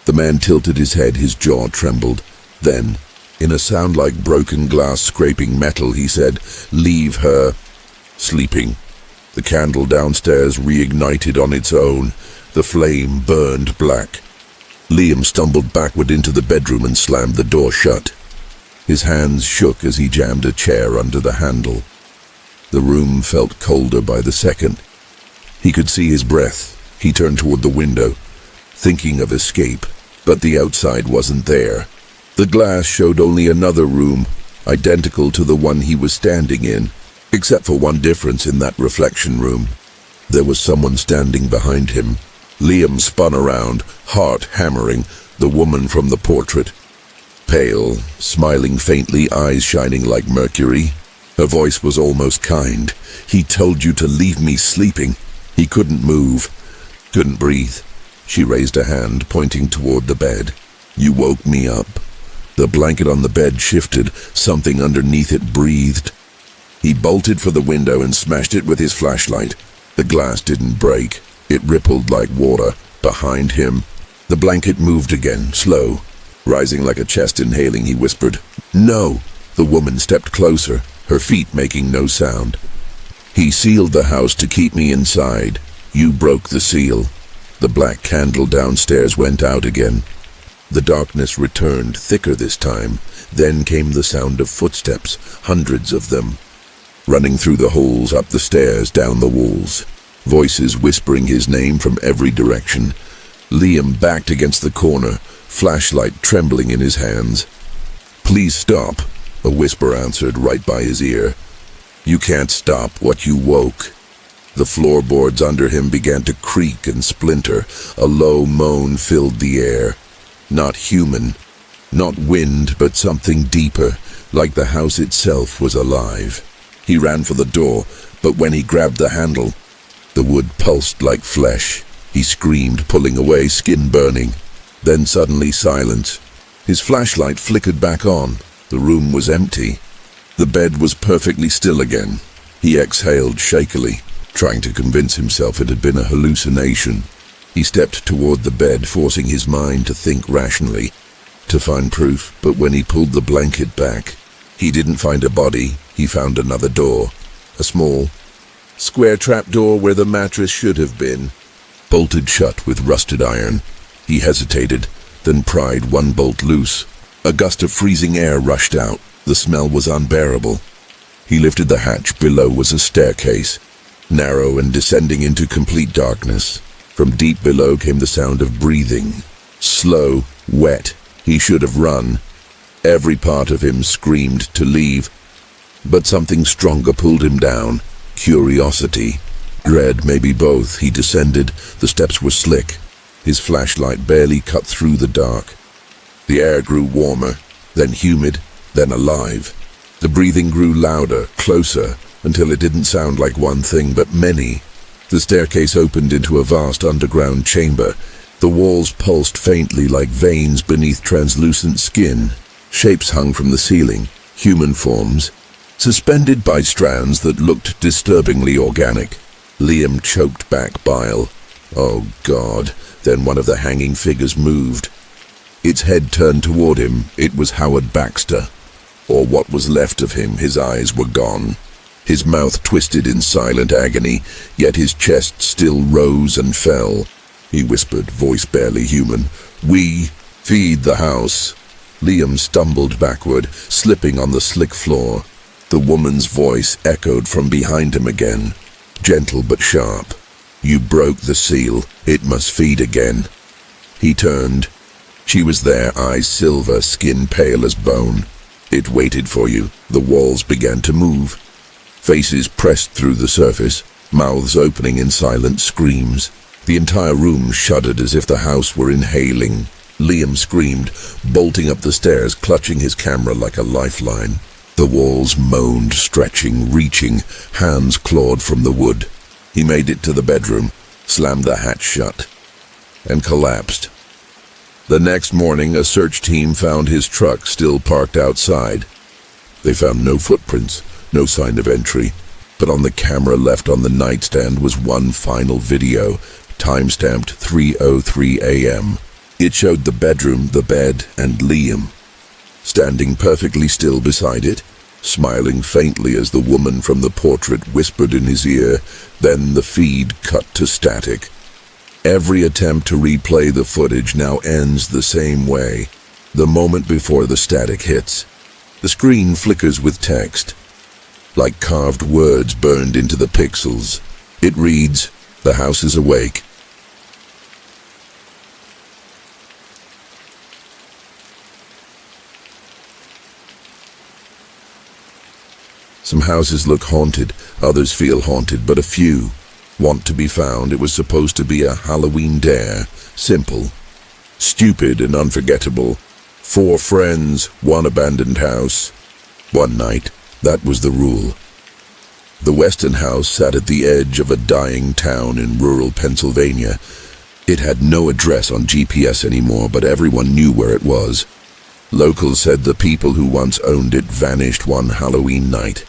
The man tilted his head, his jaw trembled. Then, in a sound like broken glass scraping metal, he said, "Leave her." Sleeping. The candle downstairs reignited on its own. The flame burned black. Liam stumbled backward into the bedroom and slammed the door shut. His hands shook as he jammed a chair under the handle. The room felt colder by the second. He could see his breath. He turned toward the window, thinking of escape, but the outside wasn't there. The glass showed only another room, identical to the one he was standing in, except for one difference in that reflection room. There was someone standing behind him. Liam spun around, heart hammering, the woman from the portrait. Pale, smiling faintly, eyes shining like mercury. Her voice was almost kind. "He told you to leave me sleeping." He couldn't move, couldn't breathe. She raised a hand, pointing toward the bed. "You woke me up." The blanket on the bed shifted. Something underneath it breathed. He bolted for the window and smashed it with his flashlight. The glass didn't break. It rippled like water. Behind him, the blanket moved again, slow. Rising like a chest inhaling, he whispered, "No!" The woman stepped closer, her feet making no sound. "He sealed the house to keep me inside. You broke the seal." The black candle downstairs went out again. The darkness returned, thicker this time. Then came the sound of footsteps, hundreds of them, running through the holes, up the stairs, down the walls. Voices whispering his name from every direction. Liam backed against the corner, flashlight trembling in his hands. "Please stop," a whisper answered right by his ear. "You can't stop what you woke." The floorboards under him began to creak and splinter. A low moan filled the air. Not human, not wind, but something deeper, like the house itself was alive. He ran for the door, but when he grabbed the handle, the wood pulsed like flesh. He screamed, pulling away, skin burning. Then suddenly silence. His flashlight flickered back on. The room was empty. The bed was perfectly still again. He exhaled shakily, trying to convince himself it had been a hallucination. He stepped toward the bed, forcing his mind to think rationally, to find proof, but when he pulled the blanket back, he didn't find a body. He found another door, a small, square trapdoor where the mattress should have been, bolted shut with rusted iron. He hesitated, then pried one bolt loose. A gust of freezing air rushed out. The smell was unbearable. He lifted the hatch. Below was a staircase, narrow and descending into complete darkness. From deep below came the sound of breathing. Slow, wet. He should have run. Every part of him screamed to leave, but something stronger pulled him down. Curiosity, dread, maybe both. He descended. The steps were slick. His flashlight barely cut through the dark. The air grew warmer, then humid, then alive. The breathing grew louder, closer, until it didn't sound like one thing but many. The staircase opened into a vast underground chamber. The walls pulsed faintly like veins beneath translucent skin. Shapes hung from the ceiling, human forms, suspended by strands that looked disturbingly organic. Liam choked back bile. Oh God, then one of the hanging figures moved. Its head turned toward him. It was Howard Baxter, or what was left of him. His eyes were gone. His mouth twisted in silent agony, yet his chest still rose and fell. He whispered, voice barely human, "We feed the house." Liam stumbled backward, slipping on the slick floor. The woman's voice echoed from behind him again, gentle but sharp. "You broke the seal. It must feed again." He turned. She was there, eyes silver, skin pale as bone. "It waited for you." The walls began to move. Faces pressed through the surface, mouths opening in silent screams. The entire room shuddered as if the house were inhaling. Liam screamed, bolting up the stairs, clutching his camera like a lifeline. The walls moaned, stretching, reaching, hands clawed from the wood. He made it to the bedroom, slammed the hatch shut, and collapsed. The next morning, a search team found his truck still parked outside. They found no footprints, no sign of entry, but on the camera left on the nightstand was one final video, time-stamped 3:03 a.m. It showed the bedroom, the bed, and Liam, standing perfectly still beside it, smiling faintly as the woman from the portrait whispered in his ear. Then the feed cut to static. Every attempt to replay the footage now ends the same way. The moment before the static hits, the screen flickers with text, like carved words burned into the pixels. It reads, "The house is awake." Some houses look haunted, others feel haunted, but a few want to be found. It was supposed to be a Halloween dare, simple, stupid and unforgettable. 4 friends, 1 abandoned house, 1 night. That was the rule. The Weston house sat at the edge of a dying town in rural Pennsylvania. It had no address on GPS anymore, but everyone knew where it was. Locals said the people who once owned it vanished one Halloween night,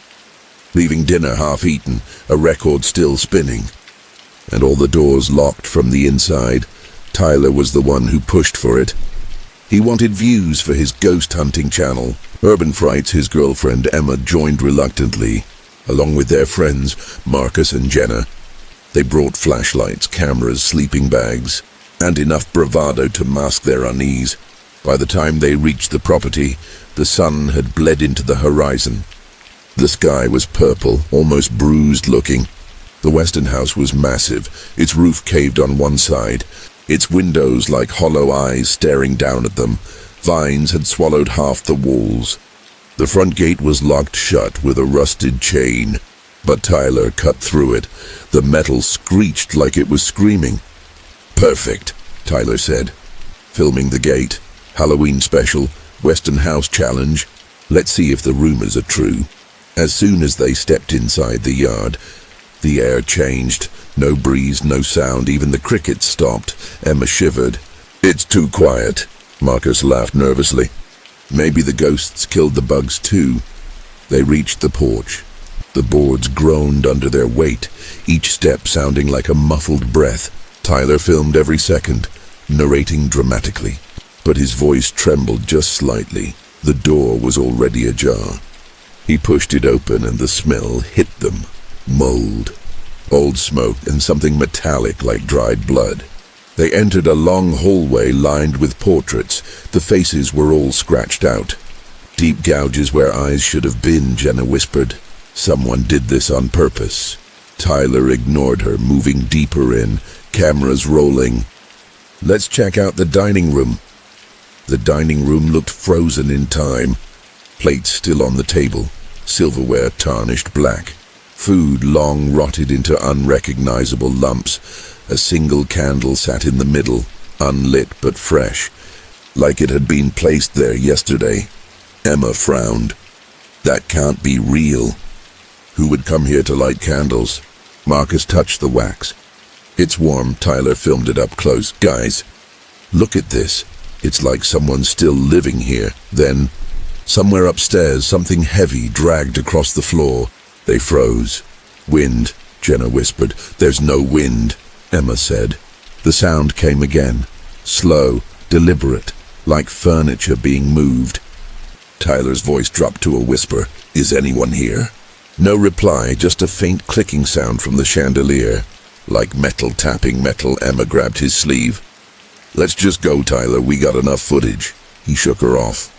leaving dinner half-eaten, a record still spinning. and all the doors locked from the inside. Tyler was the one who pushed for it. He wanted views for his ghost hunting channel. Urban Frights, his girlfriend Emma, joined reluctantly, along with their friends Marcus and Jenna. They brought flashlights, cameras, sleeping bags, and enough bravado to mask their unease. By the time they reached the property, the sun had bled into the horizon. The sky was purple, almost bruised looking. The western house was massive, its roof caved on one side, its windows like hollow eyes staring down at them. Vines had swallowed half the walls. The front gate was locked shut with a rusted chain, but Tyler cut through it. The metal screeched like it was screaming. "Perfect," Tyler said, filming the gate. "Halloween special, Western House challenge. Let's see if the rumors are true." As soon as they stepped inside the yard, the air changed. No breeze, no sound, even the crickets stopped. Emma shivered. "It's too quiet," Marcus laughed nervously. "Maybe the ghosts killed the bugs too." They reached the porch. The boards groaned under their weight, each step sounding like a muffled breath. Tyler filmed every second, narrating dramatically, but his voice trembled just slightly. The door was already ajar. He pushed it open and the smell hit them. Mold, old smoke, and something metallic like dried blood. They entered a long hallway lined with portraits. The faces were all scratched out. "Deep gouges where eyes should have been," Jenna whispered. "Someone did this on purpose." Tyler ignored her, moving deeper in, cameras rolling. "Let's check out the dining room." The dining room looked frozen in time. Plates still on the table, silverware tarnished black. Food long rotted into unrecognizable lumps. A single candle sat in the middle, unlit but fresh, like it had been placed there yesterday. Emma frowned. "That can't be real. Who would come here to light candles?" Marcus touched the wax. "It's warm." Tyler filmed it up close. "Guys, look at this. It's like someone's still living here." Then, somewhere upstairs, something heavy dragged across the floor. They froze. "Wind," Jenna whispered. "There's no wind," Emma said. The sound came again, slow, deliberate, like furniture being moved. Tyler's voice dropped to a whisper. "Is anyone here?" No reply, just a faint clicking sound from the chandelier. Like metal tapping metal. Emma grabbed his sleeve. "Let's just go, Tyler. We got enough footage." He shook her off.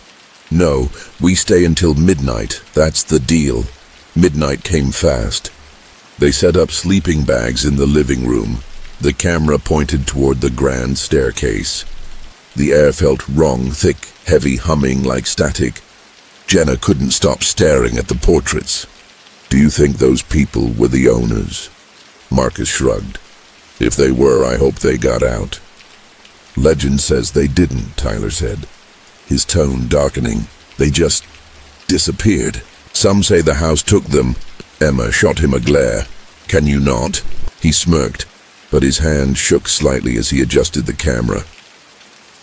"No, we stay until midnight. That's the deal." Midnight came fast. They set up sleeping bags in the living room. The camera pointed toward the grand staircase. The air felt wrong, thick, heavy, humming like static. Jenna couldn't stop staring at the portraits. "Do you think those people were the owners?" Marcus shrugged. "If they were, I hope they got out." "Legend says they didn't," Tyler said, his tone darkening. "They just disappeared. Some say the house took them." Emma shot him a glare. "Can you not?" He smirked, but his hand shook slightly as he adjusted the camera.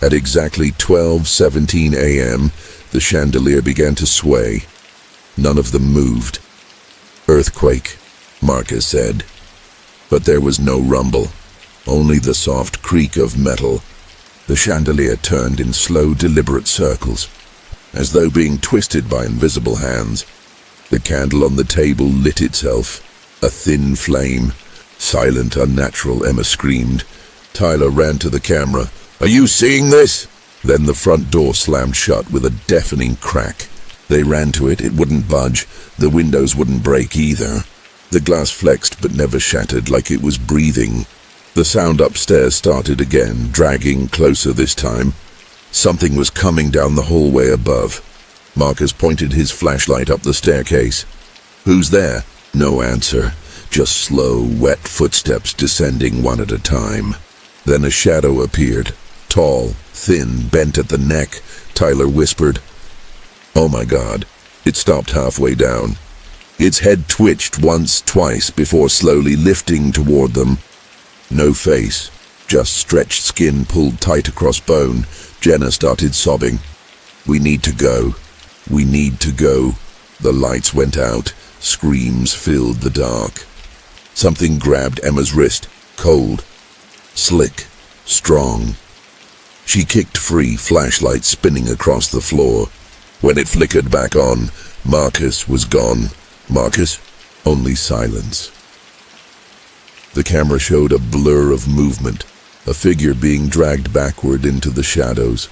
At exactly 12:17 a.m., the chandelier began to sway. None of them moved. "Earthquake," Marcus said. But there was no rumble, only the soft creak of metal. The chandelier turned in slow, deliberate circles, as though being twisted by invisible hands. The candle on the table lit itself, a thin flame. "Silent, unnatural," Emma screamed. Tyler ran to the camera. "Are you seeing this?" Then the front door slammed shut with a deafening crack. They ran to it. It wouldn't budge. The windows wouldn't break either. The glass flexed but never shattered, like it was breathing. The sound upstairs started again, dragging closer this time. Something was coming down the hallway above. Marcus pointed his flashlight up the staircase. "Who's there?" No answer. Just slow, wet footsteps descending one at a time. Then a shadow appeared. Tall, thin, bent at the neck. Tyler whispered, "Oh my God." It stopped halfway down. Its head twitched once, twice, before slowly lifting toward them. No face, just stretched skin pulled tight across bone. Jenna started sobbing. "We need to go. We need to go." The lights went out. Screams filled the dark. Something grabbed Emma's wrist. Cold, slick, strong. She kicked free, flashlight spinning across the floor. When it flickered back on, Marcus was gone. Marcus? Only silence. The camera showed a blur of movement, a figure being dragged backward into the shadows.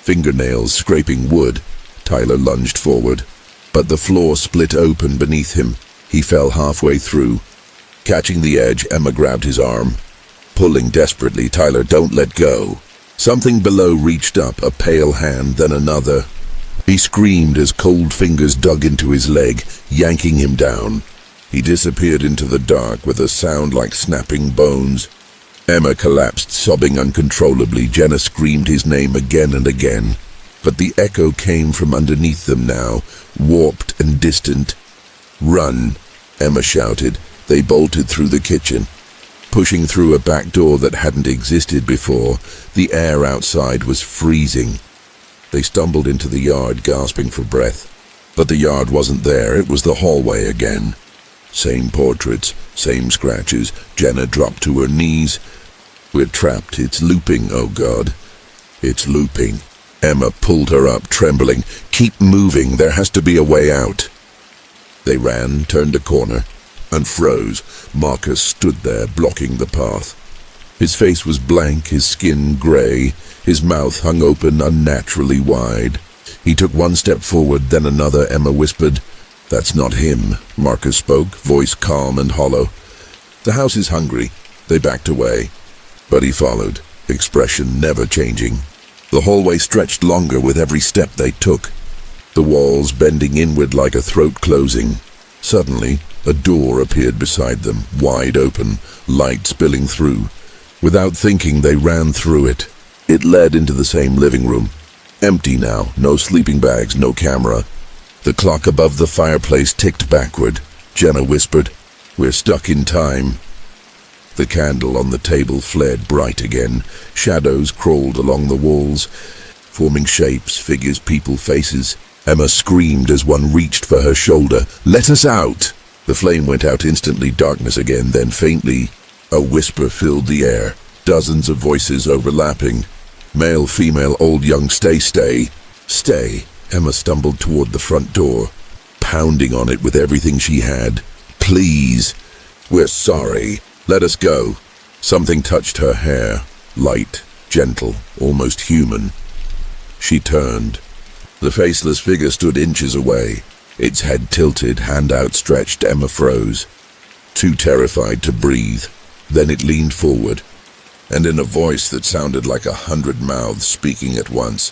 Fingernails scraping wood. Tyler lunged forward, but the floor split open beneath him. He fell halfway through. Catching the edge, Emma grabbed his arm. Pulling desperately, Tyler, don't let go. Something below reached up, a pale hand, then another. He screamed as cold fingers dug into his leg, yanking him down. He disappeared into the dark with a sound like snapping bones. Emma collapsed, sobbing uncontrollably. Jenna screamed his name again and again, but the echo came from underneath them now, warped and distant. "Run," Emma shouted. They bolted through the kitchen, pushing through a back door that hadn't existed before. The air outside was freezing. They stumbled into the yard, gasping for breath. But the yard wasn't there. It was the hallway again. Same portraits, same scratches. Jenna dropped to her knees. "We're trapped. It's looping, oh God. It's looping." Emma pulled her up, trembling. "Keep moving. There has to be a way out." They ran, turned a corner, and froze. Marcus stood there, blocking the path. His face was blank, his skin gray. His mouth hung open unnaturally wide. He took one step forward, then another. Emma whispered, "That's not him." Marcus spoke, voice calm and hollow. "The house is hungry." They backed away, but he followed, expression never changing. The hallway stretched longer with every step they took, the walls bending inward like a throat closing. Suddenly, a door appeared beside them, wide open, light spilling through. Without thinking, they ran through it. It led into the same living room. Empty now, no sleeping bags, no camera. The clock above the fireplace ticked backward. Jenna whispered, "We're stuck in time." The candle on the table flared bright again. Shadows crawled along the walls, forming shapes, figures, people, faces. Emma screamed as one reached for her shoulder. "Let us out!" The flame went out instantly, darkness again, then faintly. A whisper filled the air, dozens of voices overlapping. Male, female, old, young, stay, stay. Stay. Emma stumbled toward the front door, pounding on it with everything she had. "Please. We're sorry. Let us go." Something touched her hair, light, gentle, almost human. She turned. The faceless figure stood inches away, its head tilted, hand outstretched. Emma froze, too terrified to breathe. Then it leaned forward, and in a voice that sounded like 100 mouths speaking at once,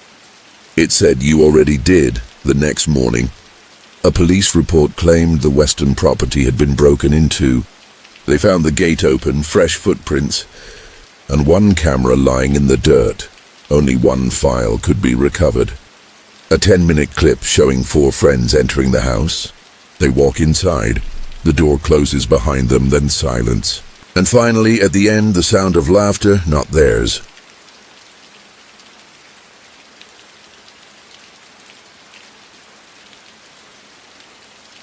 it said, "You already did." The next morning, a police report claimed the western property had been broken into. They found the gate open, fresh footprints, and one camera lying in the dirt. Only one file could be recovered. A 10-minute clip showing 4 friends entering the house. They walk inside. The door closes behind them, then silence. And finally, at the end, the sound of laughter, not theirs.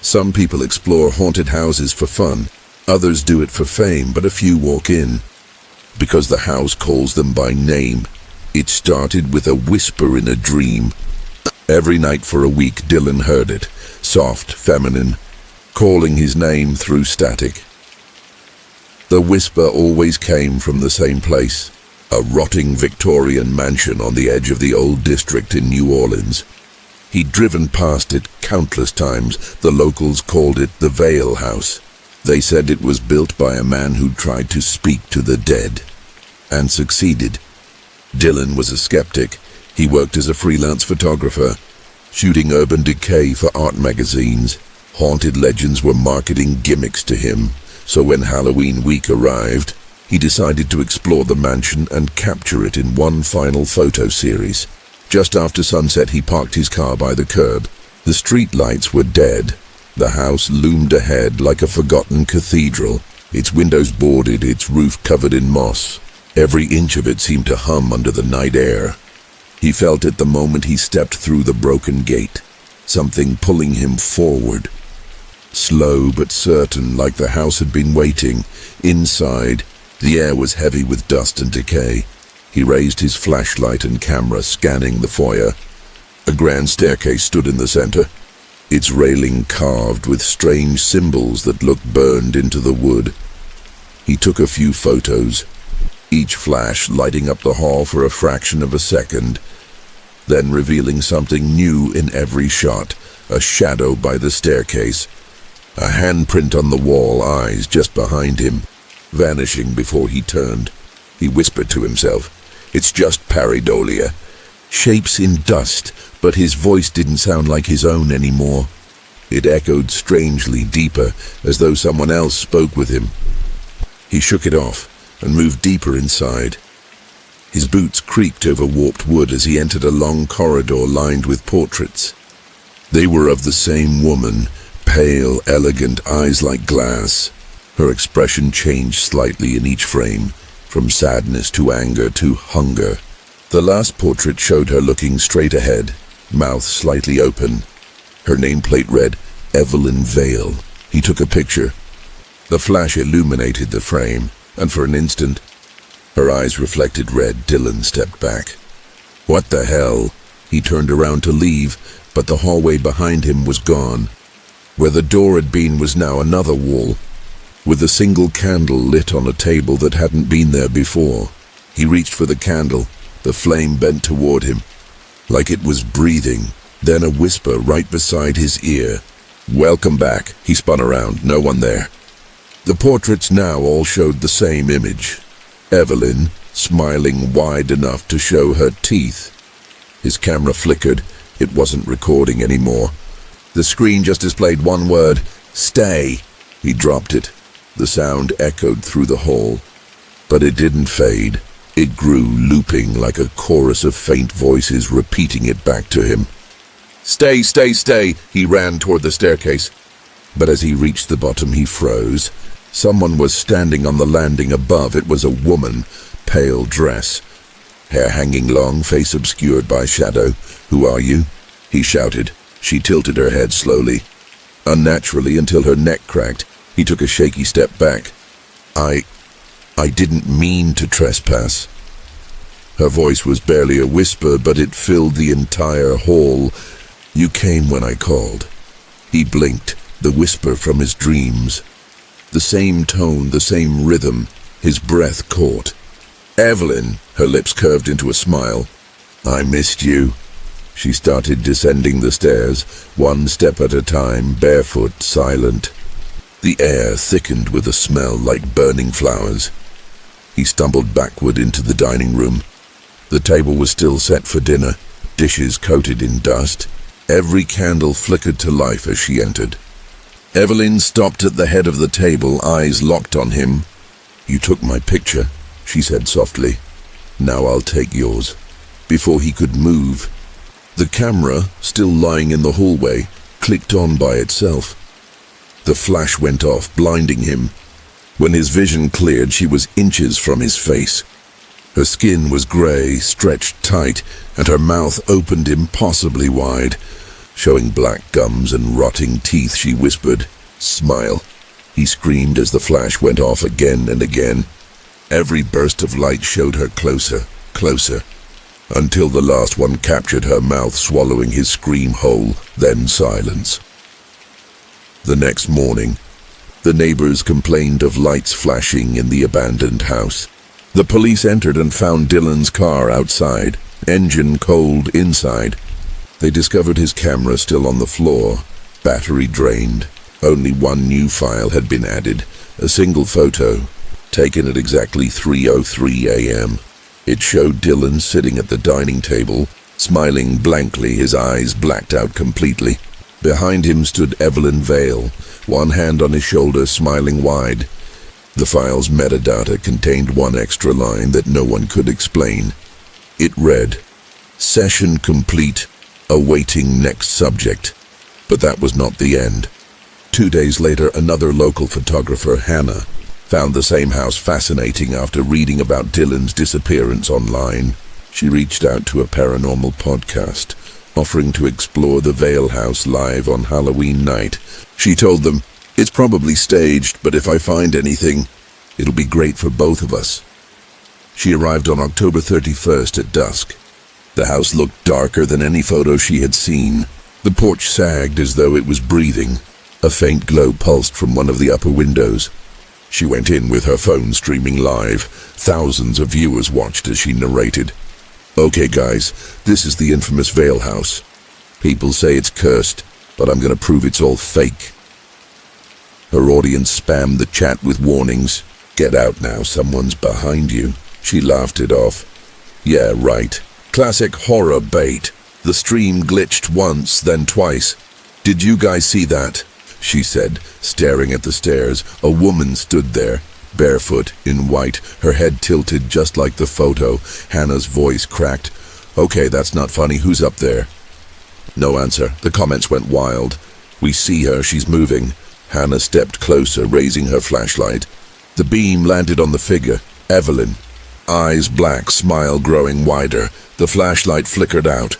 Some people explore haunted houses for fun. Others do it for fame, but a few walk in because the house calls them by name. It started with a whisper in a dream. Every night for a week, Dylan heard it, soft, feminine, calling his name through static. The whisper always came from the same place, a rotting Victorian mansion on the edge of the old district in New Orleans. He'd driven past it countless times. The locals called it the Vale House. They said it was built by a man who tried to speak to the dead, and succeeded. Dylan was a skeptic. He worked as a freelance photographer, shooting urban decay for art magazines. Haunted legends were marketing gimmicks to him, so when Halloween week arrived, he decided to explore the mansion and capture it in one final photo series. Just after sunset, he parked his car by the curb. The street lights were dead. The house loomed ahead like a forgotten cathedral, its windows boarded, its roof covered in moss. Every inch of it seemed to hum under the night air. He felt it the moment he stepped through the broken gate, something pulling him forward. Slow but certain, like the house had been waiting. Inside, The air was heavy with dust and decay. He raised his flashlight and camera, scanning the foyer. A grand staircase stood in the center, its railing carved with strange symbols that looked burned into the wood. He took a few photos, each flash lighting up the hall for a fraction of a second, then revealing something new in every shot: a shadow by the staircase, a handprint on the wall, eyes just behind him, vanishing before he turned. He whispered to himself, "It's just pareidolia. Shapes in dust," but his voice didn't sound like his own anymore. It echoed strangely deeper, as though someone else spoke with him. He shook it off and moved deeper inside. His boots creaked over warped wood as he entered a long corridor lined with portraits. They were of the same woman, pale, elegant, eyes like glass. Her expression changed slightly in each frame, from sadness to anger to hunger. The last portrait showed her looking straight ahead, mouth slightly open. Her nameplate read, Evelyn Vale. He took a picture. The flash illuminated the frame, and for an instant, her eyes reflected red. Dylan stepped back. What the hell? He turned around to leave, but the hallway behind him was gone. Where the door had been was now another wall, with a single candle lit on a table that hadn't been there before. He reached for the candle, the flame bent toward him, like it was breathing, then a whisper right beside his ear. "Welcome back." He spun around, no one there. The portraits now all showed the same image. Evelyn, smiling wide enough to show her teeth. His camera flickered. It wasn't recording anymore. The screen just displayed one word, "Stay." He dropped it. The sound echoed through the hall, but it didn't fade. It grew, looping like a chorus of faint voices repeating it back to him. "Stay, stay, stay." He ran toward the staircase, but as he reached the bottom he froze. Someone was standing on the landing above. It was a woman, pale dress, hair hanging long, face obscured by shadow. "Who are you?" he shouted. She tilted her head slowly, unnaturally, until her neck cracked. He took a shaky step back. I didn't mean to trespass." Her voice was barely a whisper, but it filled the entire hall. "You came when I called." He blinked, the whisper from his dreams. The same tone, the same rhythm, his breath caught. "Evelyn," her lips curved into a smile. "I missed you." She started descending the stairs, one step at a time, barefoot, silent. The air thickened with a smell like burning flowers. He stumbled backward into the dining room. The table was still set for dinner, dishes coated in dust. Every candle flickered to life as she entered. Evelyn stopped at the head of the table, eyes locked on him. "You took my picture," she said softly. "Now I'll take yours." Before he could move, the camera, still lying in the hallway, clicked on by itself. The flash went off, blinding him. When his vision cleared, she was inches from his face. Her skin was gray, stretched tight, and her mouth opened impossibly wide, showing black gums and rotting teeth. She whispered, "Smile." He screamed as the flash went off again and again. Every burst of light showed her closer, closer, until the last one captured her mouth, swallowing his scream whole, then silence. The next morning, the neighbors complained of lights flashing in the abandoned house. The police entered and found Dylan's car outside, engine cold inside. They discovered his camera still on the floor, battery drained. Only one new file had been added, a single photo, taken at exactly 3:03 a.m. It showed Dylan sitting at the dining table, smiling blankly, his eyes blacked out completely. Behind him stood Evelyn Vale, one hand on his shoulder, smiling wide. The file's metadata contained one extra line that no one could explain. It read, "Session complete, awaiting next subject." But that was not the end. 2 days later, another local photographer, Hannah, found the same house fascinating after reading about Dylan's disappearance online. She reached out to a paranormal podcast, offering to explore the Vale house live on Halloween night. She told them, "It's probably staged, but if I find anything, It'll be great for both of us. She arrived on October 31st at dusk. The house looked darker than any photo she had seen. The porch sagged as though it was breathing. A faint glow pulsed from one of the upper windows. She went in with her phone streaming live. Thousands of viewers watched as she narrated. "Okay guys, this is the infamous Vale House. People say it's cursed, but I'm gonna prove it's all fake." Her audience spammed the chat with warnings. "Get out now, someone's behind you." She laughed it off. "Yeah, right. Classic horror bait. The stream glitched once, then twice. Did you guys see that?" she said, staring at the stairs. A woman stood there, barefoot, in white, her head tilted just like the photo. Hannah's voice cracked. "Okay, that's not funny. Who's up there?" No answer. The comments went wild. "We see her. She's moving." Hannah stepped closer, raising her flashlight. The beam landed on the figure. Evelyn. Eyes black, smile growing wider. The flashlight flickered out.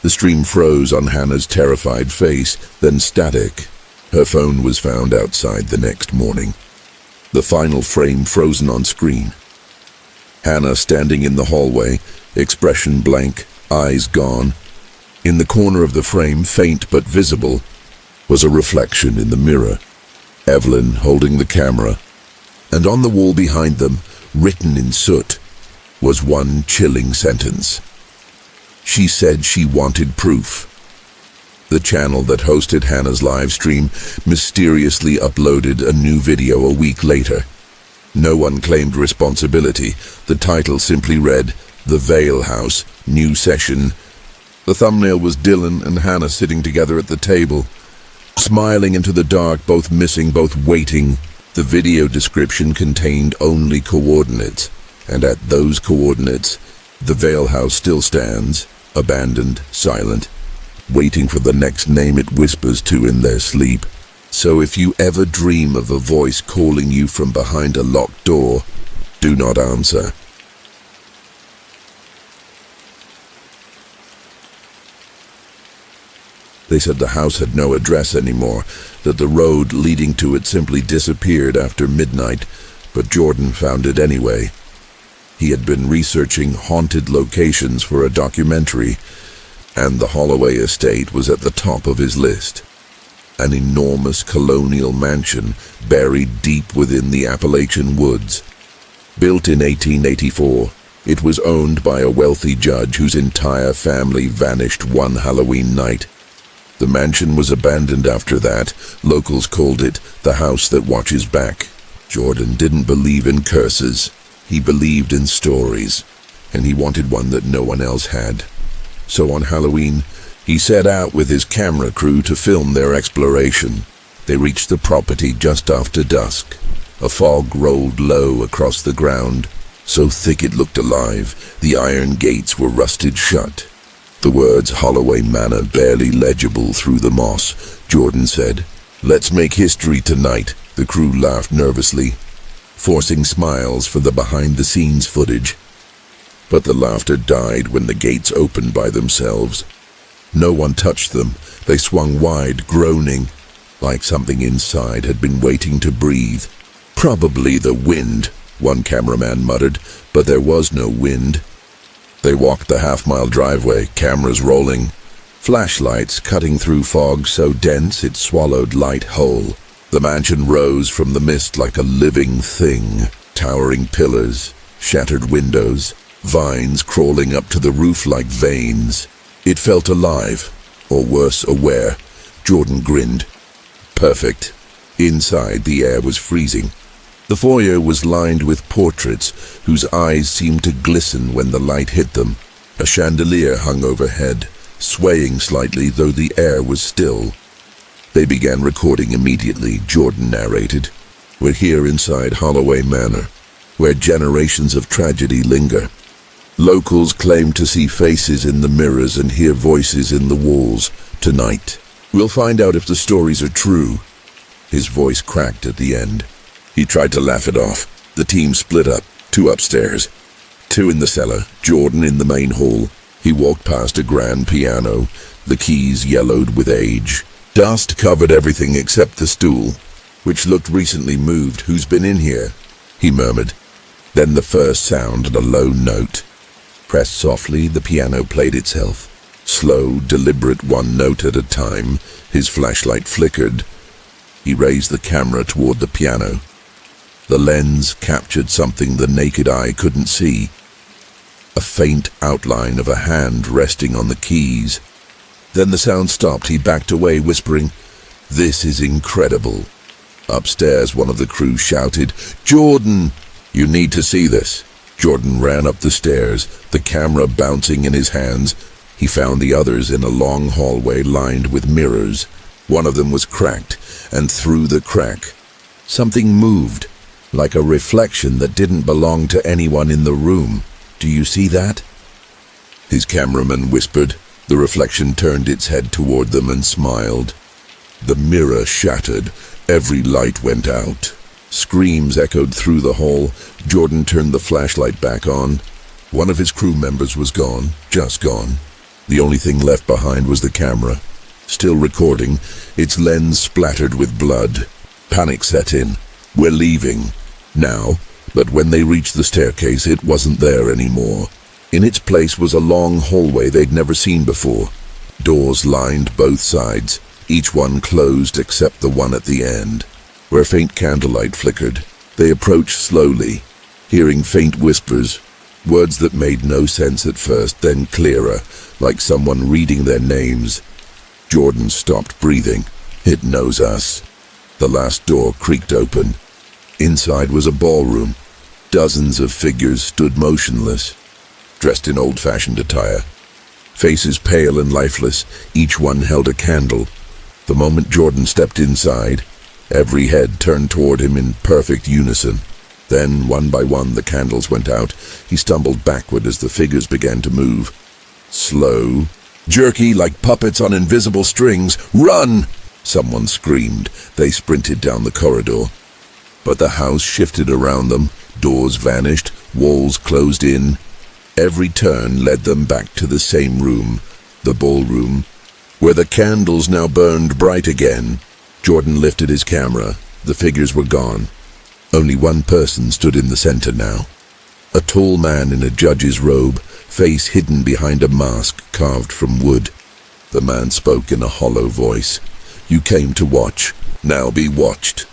The stream froze on Hannah's terrified face, then static. Her phone was found outside the next morning. The final frame frozen on screen. Hannah standing in the hallway, expression blank, eyes gone. In the corner of the frame, faint but visible, was a reflection in the mirror. Evelyn holding the camera. And on the wall behind them, written in soot, was one chilling sentence. She said she wanted proof. The channel that hosted Hannah's live stream mysteriously uploaded a new video a week later. No one claimed responsibility. The title simply read, "The Vale House, New Session." The thumbnail was Dylan and Hannah sitting together at the table, smiling into the dark, both missing, both waiting. The video description contained only coordinates, and at those coordinates, the Vale House still stands, abandoned, silent, waiting for the next name it whispers to in their sleep. So if you ever dream of a voice calling you from behind a locked door, do not answer. They said the house had no address anymore, that the road leading to it simply disappeared after midnight, but Jordan found it anyway. He had been researching haunted locations for a documentary, and the Holloway estate was at the top of his list. An enormous colonial mansion buried deep within the Appalachian woods. Built in 1884, it was owned by a wealthy judge whose entire family vanished one Halloween night. The mansion was abandoned after that. Locals called it the house that watches back. Jordan didn't believe in curses. He believed in stories, and he wanted one that no one else had. So on Halloween, he set out with his camera crew to film their exploration. They reached the property just after dusk. A fog rolled low across the ground, so thick it looked alive. The iron gates were rusted shut. The words Holloway Manor barely legible through the moss. Jordan said, "Let's make history tonight." The crew laughed nervously, forcing smiles for the behind-the-scenes footage. But the laughter died when the gates opened by themselves. No one touched them. They swung wide, groaning, like something inside had been waiting to breathe. "Probably the wind," one cameraman muttered, but there was no wind. They walked the half-mile driveway, cameras rolling, flashlights cutting through fog so dense it swallowed light whole. The mansion rose from the mist like a living thing, towering pillars, shattered windows, vines crawling up to the roof like veins. It felt alive, or worse, aware. Jordan grinned. Perfect. Inside, the air was freezing. The foyer was lined with portraits whose eyes seemed to glisten when the light hit them. A chandelier hung overhead, swaying slightly though the air was still. They began recording immediately, Jordan narrated. "We're here inside Holloway Manor, where generations of tragedy linger. Locals claim to see faces in the mirrors and hear voices in the walls. Tonight, we'll find out if the stories are true." His voice cracked at the end. He tried to laugh it off. The team split up, 2 upstairs, 2 in the cellar, Jordan in the main hall. He walked past a grand piano, the keys yellowed with age. Dust covered everything except the stool, which looked recently moved. "Who's been in here?" he murmured. Then the first sound and a low note. Pressed softly, the piano played itself. Slow, deliberate, one note at a time. His flashlight flickered. He raised the camera toward the piano. The lens captured something the naked eye couldn't see. A faint outline of a hand resting on the keys. Then the sound stopped. He backed away, whispering, "This is incredible." Upstairs, one of the crew shouted, "Jordan, you need to see this." Jordan ran up the stairs, the camera bouncing in his hands. He found the others in a long hallway lined with mirrors. One of them was cracked, and through the crack, something moved, like a reflection that didn't belong to anyone in the room. "Do you see that?" His cameraman whispered. The reflection turned its head toward them and smiled. The mirror shattered. Every light went out. Screams echoed through the hall. Jordan turned the flashlight back on. One of his crew members was gone, just gone. The only thing left behind was the camera. Still recording, its lens splattered with blood. Panic set in. "We're leaving. Now." But when they reached the staircase, it wasn't there anymore. In its place was a long hallway they'd never seen before. Doors lined both sides, each one closed except the one at the end, where faint candlelight flickered. They approached slowly, hearing faint whispers, words that made no sense at first, then clearer, like someone reading their names. Jordan stopped breathing. "It knows us." The last door creaked open. Inside was a ballroom. Dozens of figures stood motionless, dressed in old-fashioned attire. Faces pale and lifeless, each one held a candle. The moment Jordan stepped inside, every head turned toward him in perfect unison. Then, one by one, the candles went out. He stumbled backward as the figures began to move. Slow, jerky, like puppets on invisible strings. "Run!" someone screamed. They sprinted down the corridor. But the house shifted around them. Doors vanished, walls closed in. Every turn led them back to the same room, the ballroom, where the candles now burned bright again. Jordan lifted his camera. The figures were gone. Only one person stood in the center now. A tall man in a judge's robe, face hidden behind a mask carved from wood. The man spoke in a hollow voice. "You came to watch. Now be watched."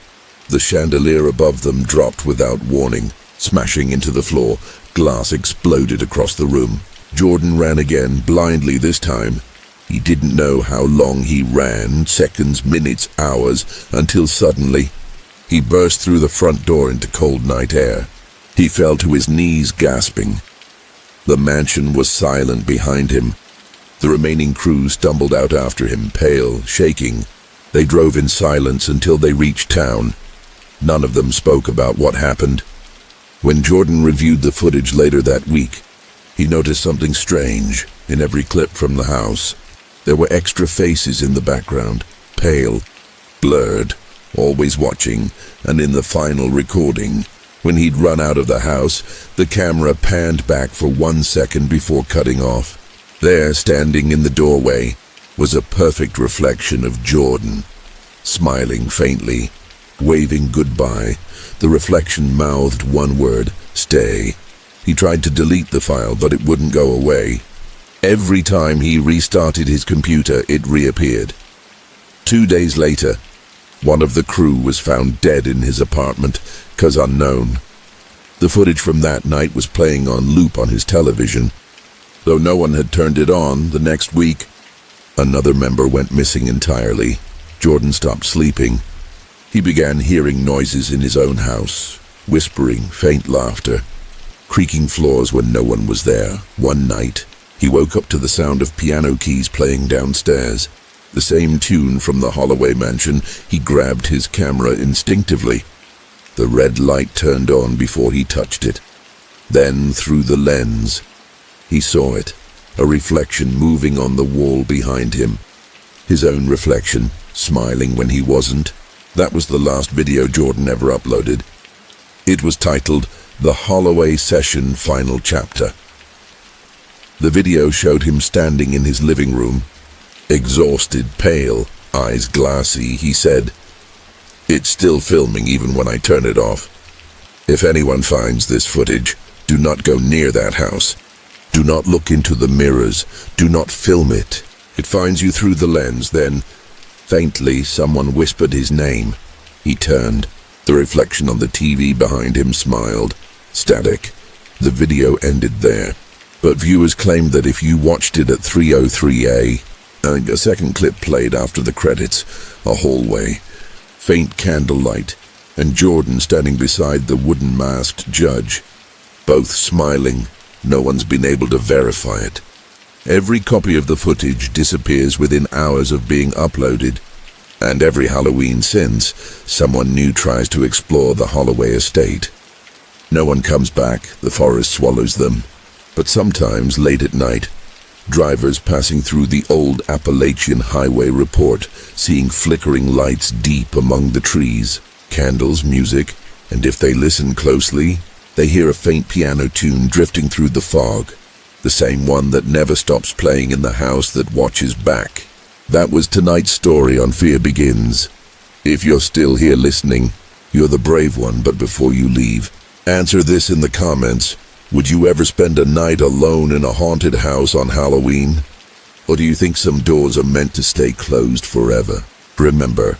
The chandelier above them dropped without warning, smashing into the floor. Glass exploded across the room. Jordan ran again, blindly this time. He didn't know how long he ran, seconds, minutes, hours, until suddenly he burst through the front door into cold night air. He fell to his knees, gasping. The mansion was silent behind him. The remaining crew stumbled out after him, pale, shaking. They drove in silence until they reached town. None of them spoke about what happened. When Jordan reviewed the footage later that week, he noticed something strange in every clip from the house. There were extra faces in the background, pale, blurred, always watching, and in the final recording, when he'd run out of the house, the camera panned back for 1 second before cutting off. There, standing in the doorway, was a perfect reflection of Jordan, smiling faintly, waving goodbye. The reflection mouthed one word, "Stay." He tried to delete the file, but it wouldn't go away. Every time he restarted his computer, it reappeared. 2 days later, one of the crew was found dead in his apartment, 'cause unknown. The footage from that night was playing on loop on his television. Though no one had turned it on, the next week, another member went missing entirely. Jordan stopped sleeping. He began hearing noises in his own house, whispering, faint laughter, creaking floors when no one was there. One night, he woke up to the sound of piano keys playing downstairs. The same tune from the Holloway mansion. He grabbed his camera instinctively. The red light turned on before he touched it. Then, through the lens, he saw it, a reflection moving on the wall behind him. His own reflection, smiling when he wasn't. That was the last video Jordan ever uploaded. It was titled, "The Holloway Session Final Chapter." The video showed him standing in his living room, exhausted, pale, eyes glassy. He said, "It's still filming even when I turn it off." If anyone finds this footage, do not go near that house. Do not look into the mirrors. Do not film it. It finds you through the lens, then, faintly, someone whispered his name. He turned. The reflection on the TV behind him smiled. Static. The video ended there. But viewers claimed that if you watched it at 3:03 a second clip played after the credits, a hallway, faint candlelight, and Jordan standing beside the wooden masked judge, both smiling. No one's been able to verify it. Every copy of the footage disappears within hours of being uploaded, and every Halloween since, someone new tries to explore the Holloway estate. No one comes back, the forest swallows them. But sometimes, late at night, drivers passing through the old Appalachian highway report seeing flickering lights deep among the trees, candles, music, and if they listen closely, they hear a faint piano tune drifting through the fog, the same one that never stops playing in the house that watches back. That was tonight's story on Fear Begins. If you're still here listening, you're the brave one, but before you leave, answer this in the comments. Would you ever spend a night alone in a haunted house on Halloween? Or do you think some doors are meant to stay closed forever? Remember,